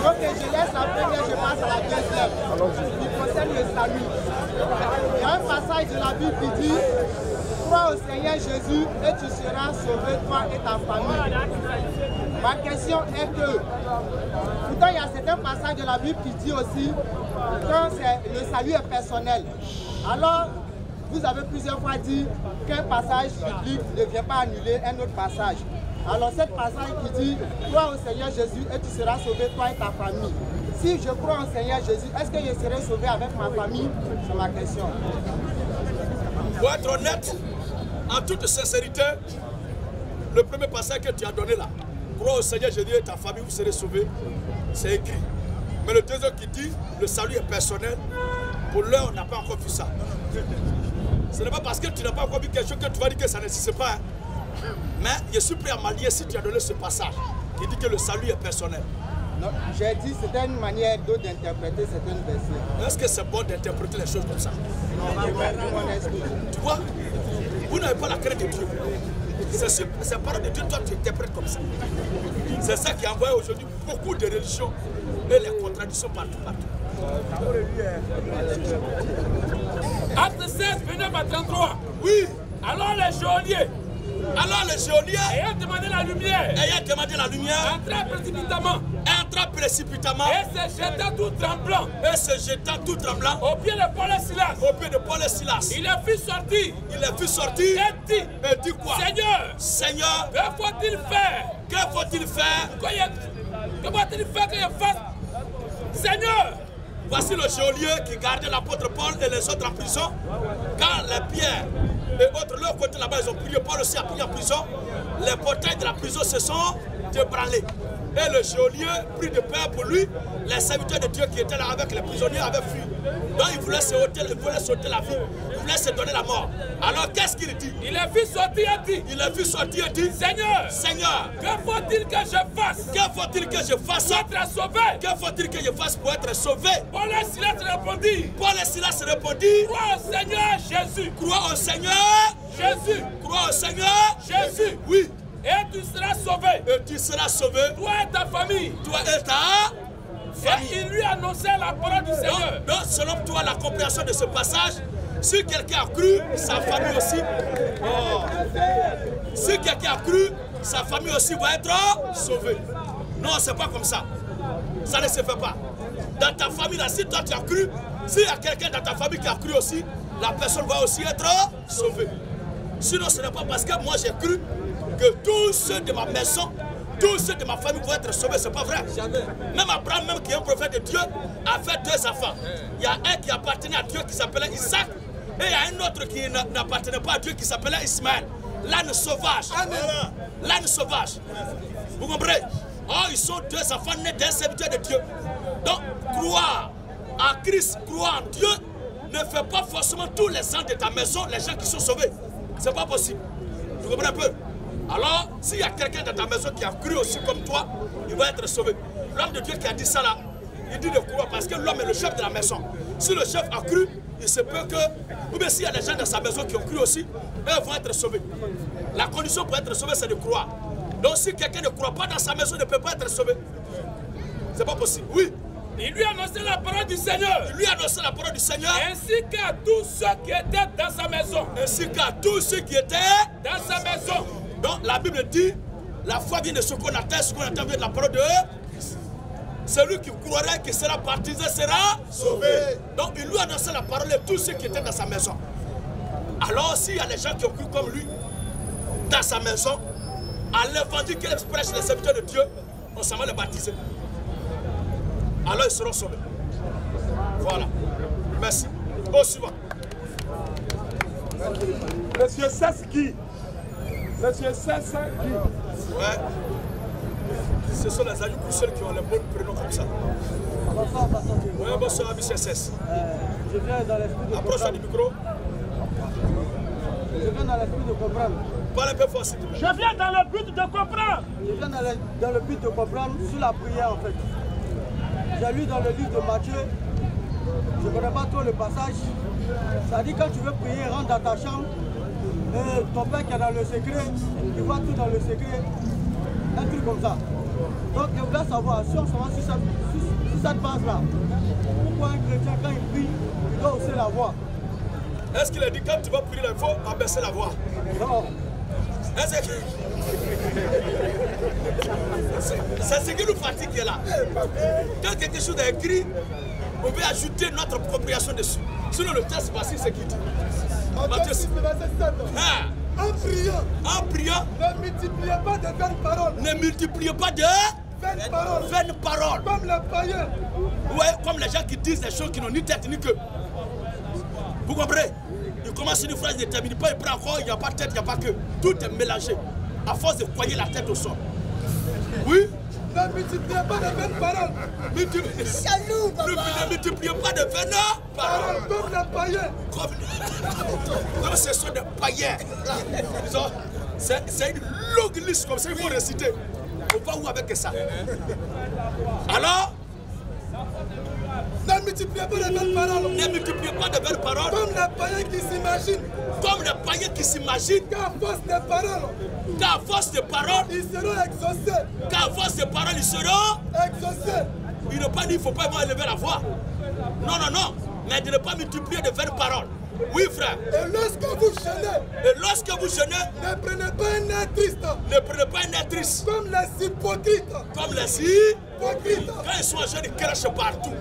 Ok, je laisse la première, je passe à la deuxième. Il concerne le salut. Il y a un passage de la Bible qui dit « Crois au Seigneur Jésus et tu seras sauvé, toi et ta famille ». Ma question est que, pourtant il y a certains passages de la Bible qui dit aussi que le salut est personnel. Alors, vous avez plusieurs fois dit qu'un passage biblique ne vient pas annuler un autre passage. Alors, cette passage qui dit « Crois au Seigneur Jésus et tu seras sauvé, toi et ta famille ». Si je crois au Seigneur Jésus, est-ce que je serai sauvé avec ma famille? C'est ma question. Pour être honnête, En toute sincérité, le premier passage que tu as donné là, crois au Seigneur Jésus et ta famille, vous serez sauvés, c'est écrit. Mais le deuxième qui dit, le salut est personnel, pour l'heure, on n'a pas encore vu ça. Ce n'est pas parce que tu n'as pas encore vu quelque chose que tu vas dire que ça n'existe pas. Hein. Mais je suis prêt à m'allier si tu as donné ce passage qui dit que le salut est personnel. J'ai dit que c'était une manière d'interpréter certaines versets. Est-ce que c'est bon d'interpréter les choses comme ça? Non, tu vois, vous n'avez pas la crainte de Dieu. C'est parole de Dieu, toi tu interprètes comme ça. C'est ça qui envoie aujourd'hui beaucoup de religions et les contradictions partout. Acte 16, 29 à 33. Oui. Alors les geôliers. Ayant demandé la lumière. Entra précipitamment. Et se jeta tout tremblant. Au pied de Paul et Silas. Il les fit sortir. Et dit quoi? Seigneur. Que faut-il faire? Que faut-il faire que je fasse? Seigneur. Voici le geôlier qui gardait l'apôtre Paul et les autres en prison. Quand les pierres et autres, leur côté là-bas, ils ont prié, Paul aussi a prié en prison. Les portails de la prison se sont ébranlés. Et le geôlier prit de peur pour lui. Les serviteurs de Dieu qui étaient là avec les prisonniers avaient fui. Donc il voulait sauter la vie. Il voulait se donner la mort. Alors qu'est-ce qu'il dit? Il a vu sortir et dit. Seigneur, que faut-il que je fasse? Pour être sauvé. Que faut-il que je fasse pour être sauvé? Paul et Silas répondit. Crois au Seigneur Jésus. Oui. Et tu seras sauvé. Toi et ta famille. Et il lui annonçait la parole du Seigneur. Donc, selon toi, la compréhension de ce passage, si quelqu'un a cru, sa famille aussi. Si quelqu'un a cru, sa famille aussi va être sauvée. Non, c'est pas comme ça. Ça ne se fait pas. Dans ta famille, là, si toi tu as cru, s'il y a quelqu'un dans ta famille qui a cru aussi, la personne va aussi être sauvée. Sinon, ce n'est pas parce que moi j'ai cru que tous ceux de ma maison, tous ceux de ma famille vont être sauvés, c'est pas vrai. Même Abraham, même qui est un prophète de Dieu, a fait 2 enfants. Il y a un qui appartenait à Dieu qui s'appelait Isaac, et il y a un autre qui n'appartenait pas à Dieu qui s'appelait Ismaël. L'âne sauvage. L'âne sauvage. Vous comprenez? Oh, ils sont 2 enfants nés d'un serviteur de Dieu. Donc, croire en Christ, croire en Dieu, ne fait pas forcément tous les gens de ta maison, les gens qui sont sauvés. C'est pas possible. Vous comprenez un peu? Alors, s'il y a quelqu'un dans ta maison qui a cru aussi comme toi, il va être sauvé. L'homme de Dieu qui a dit ça là, il dit de croire parce que l'homme est le chef de la maison. Si le chef a cru, il se peut que, ou bien s'il y a des gens dans sa maison qui ont cru aussi, eux vont être sauvés. La condition pour être sauvé, c'est de croire. Donc si quelqu'un ne croit pas dans sa maison, il ne peut pas être sauvé. C'est pas possible. Oui. Il lui annonçait la parole du Seigneur. Ainsi qu'à tous ceux qui étaient dans sa maison. Dans sa maison. Donc la Bible dit, la foi vient de ce qu'on attend vient de la parole de Christ. Celui qui croira qu'il sera baptisé sera sauvé. Donc il lui annonçait la parole de tous ceux qui étaient dans sa maison. Alors s'il y a des gens qui ont cru comme lui, dans sa maison, à l'évangile qu'il prêche les serviteurs de Dieu, on s'en va les baptiser. Alors ils seront sauvés. Voilà. Merci. Au suivant. Monsieur Seski. Monsieur Seski. Ouais. Ce sont les amis cruciaux qui ont les bons prénoms comme ça. Oui, bonsoir, monsieur Cess. Je viens dans l'esprit de approche du micro. Je viens dans l'esprit de comprendre. Parle un peu fort, s'il te plaît. Je viens dans le but de comprendre. Je viens dans le but de comprendre sur la prière en fait. J'ai lu dans le livre de Matthieu, je ne connais pas trop le passage. Ça dit quand tu veux prier, rentre dans ta chambre. Et ton père qui est dans le secret, il voit tout dans le secret. Un truc comme ça. Donc je voulais savoir, si on se voit sur cette base-là, pourquoi un chrétien quand il prie, il doit hausser la voix? Est-ce qu'il a dit quand tu vas prier, il faut abaisser la voix? Non. C'est ce qui nous fatigue là. Quand quelque chose est écrit, on veut ajouter notre appropriation dessus. Sinon le texte, voici ce qu'il dit. Matthieu 6. En priant, ne multipliez pas de vaines paroles. Ne multipliez pas de vaines paroles. Comme les païens. Ouais, comme les gens qui disent des choses qui n'ont ni tête ni queue. Vous comprenez? Il Il commence une phrase, il ne termine pas, il prend encore, il n'y a pas de tête, il n'y a pas que. Tout est mélangé. À force de coyer la tête au sol. Oui? Ne multipliez pas de vaines paroles. Jaloux, papa. Ne multipliez pas de vaines paroles. Comme les païens. Non, ce sont des païens. C'est une longue liste comme ça, il faut réciter. On va où avec ça? Alors? Ne multipliez pas de vaines paroles. Ne multipliez pas de vaines paroles. Comme les païens qui s'imaginent. Comme les païens qui s'imaginent. Qu'à force de paroles. Qu'à force de paroles. Ils seront exaucés. Qu'à force de paroles, ils seront exaucés. Il ne pas dit qu'il ne faut pas élever la voix. Non, non, non. Mais de ne pas multiplier de vaines paroles. Oui, frère. Et lorsque vous jeûnez. Et lorsque vous jeûnez. Ne prenez pas un air triste. Ne prenez pas un air triste. Comme les hypocrites. Comme les hypocrites. Quand ils sont en jeûne, ils crachent partout.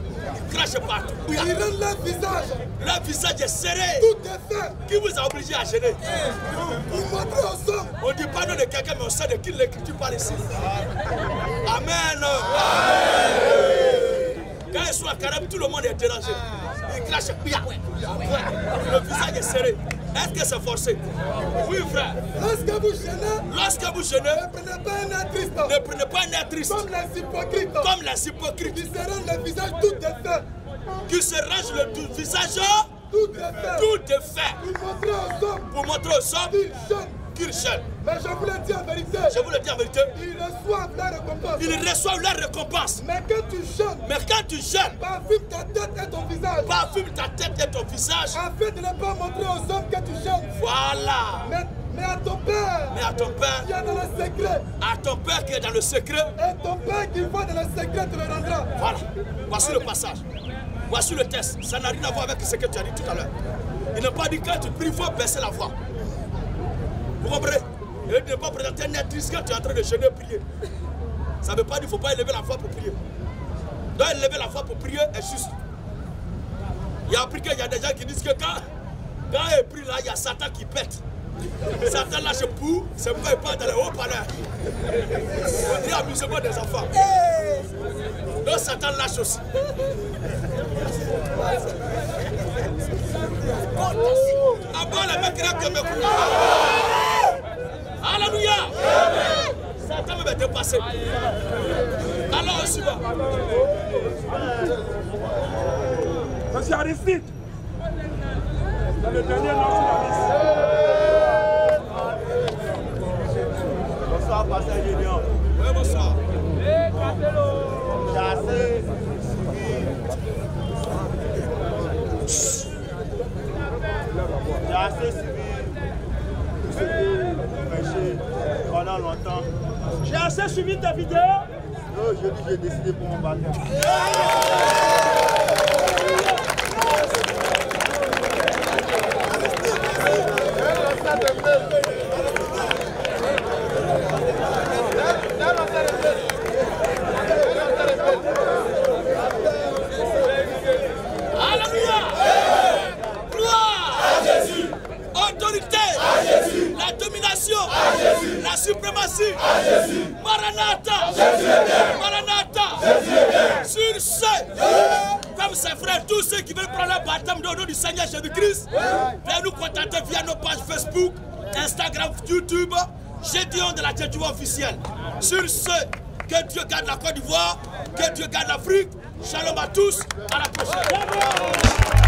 Ils crachent partout. Ils rendent leur visage. Leur visage est serré. Tout est fait. Qui vous a obligé à jeûner? Vous montrez aux hommes. On ne dit pas nom de quelqu'un, mais on sait de qui l'écriture parle ici. Amen. Quand ils sont à Carême, tout le monde est dérangé. Ils crachent. Le visage est serré. Est-ce que c'est forcé? Oui, frère. Lorsque vous jeûnez, ne prenez pas un air triste. Ne prenez pas un air triste. Comme les hypocrites. Comme les hypocrites. Qui se rendent le visage tout est fait. Qui se rangent le visage. Tout est fait. Tout est fait. Pour montrer aux hommes. Qu'ils jeûnent. Mais je vous le dis en vérité. Je vous le dis en vérité. Ils reçoivent leur récompense. Ils reçoivent leur récompense. Mais quand tu jeûnes. Parfume ta tête et ton visage. Parfume ta tête et ton visage. Afin de ne pas montrer aux hommes que tu jeûnes. Voilà. Mais à ton Père. Mais à ton Père. Qui est dans le secret. À ton Père qui est dans le secret. Et ton Père qui voit dans le secret te le rendra. Voilà. Voici le passage. Voici le test. Ça n'a rien à voir avec ce que tu as dit tout à l'heure. Il n'a pas dit quand tu pries, il faut baisser la voix. Vous comprenez? Il ne pas présenter un air triste quand tu es en train de jeûner et prier. Ça ne veut pas dire qu'il ne faut pas élever la voix pour prier. Donc élever la voix pour prier est juste. Il y a appris qu'il y a des gens qui disent que quand il prie là, il y a Satan qui pète. Satan lâche pour, c'est pourquoi il part dans les haut-parleurs. On dit amusement des enfants. Donc Satan lâche aussi. Ah bon, les mecs qui comme un coup. Alléluia. Satan va te passer. Alors on suit. Monsieur Aristide, dans le dernier nom sur la liste. Bonsoir, Pasteur Gédéon. Oui, bonsoir. J'ai assez suivi ce que vous prêchez pendant longtemps. J'ai assez suivi ta vidéo. Aujourd'hui, j'ai décidé pour mon baptême. Alléluia. Gloire à Jésus. Autorité à Jésus. La domination à Jésus. La suprématie à Jésus. Maranatha. Jésus est bien. Maranatha. Jésus est bien. Sur ce, comme ses frères, tous ceux qui veulent prendre le baptême au nom du Seigneur Jésus-Christ, viens nous contacter via nos pages Facebook, Instagram, YouTube, Gédéon de la Tchétchouva officielle. Sur ce, que Dieu garde la Côte d'Ivoire, que Dieu garde l'Afrique. Shalom à tous, à la prochaine.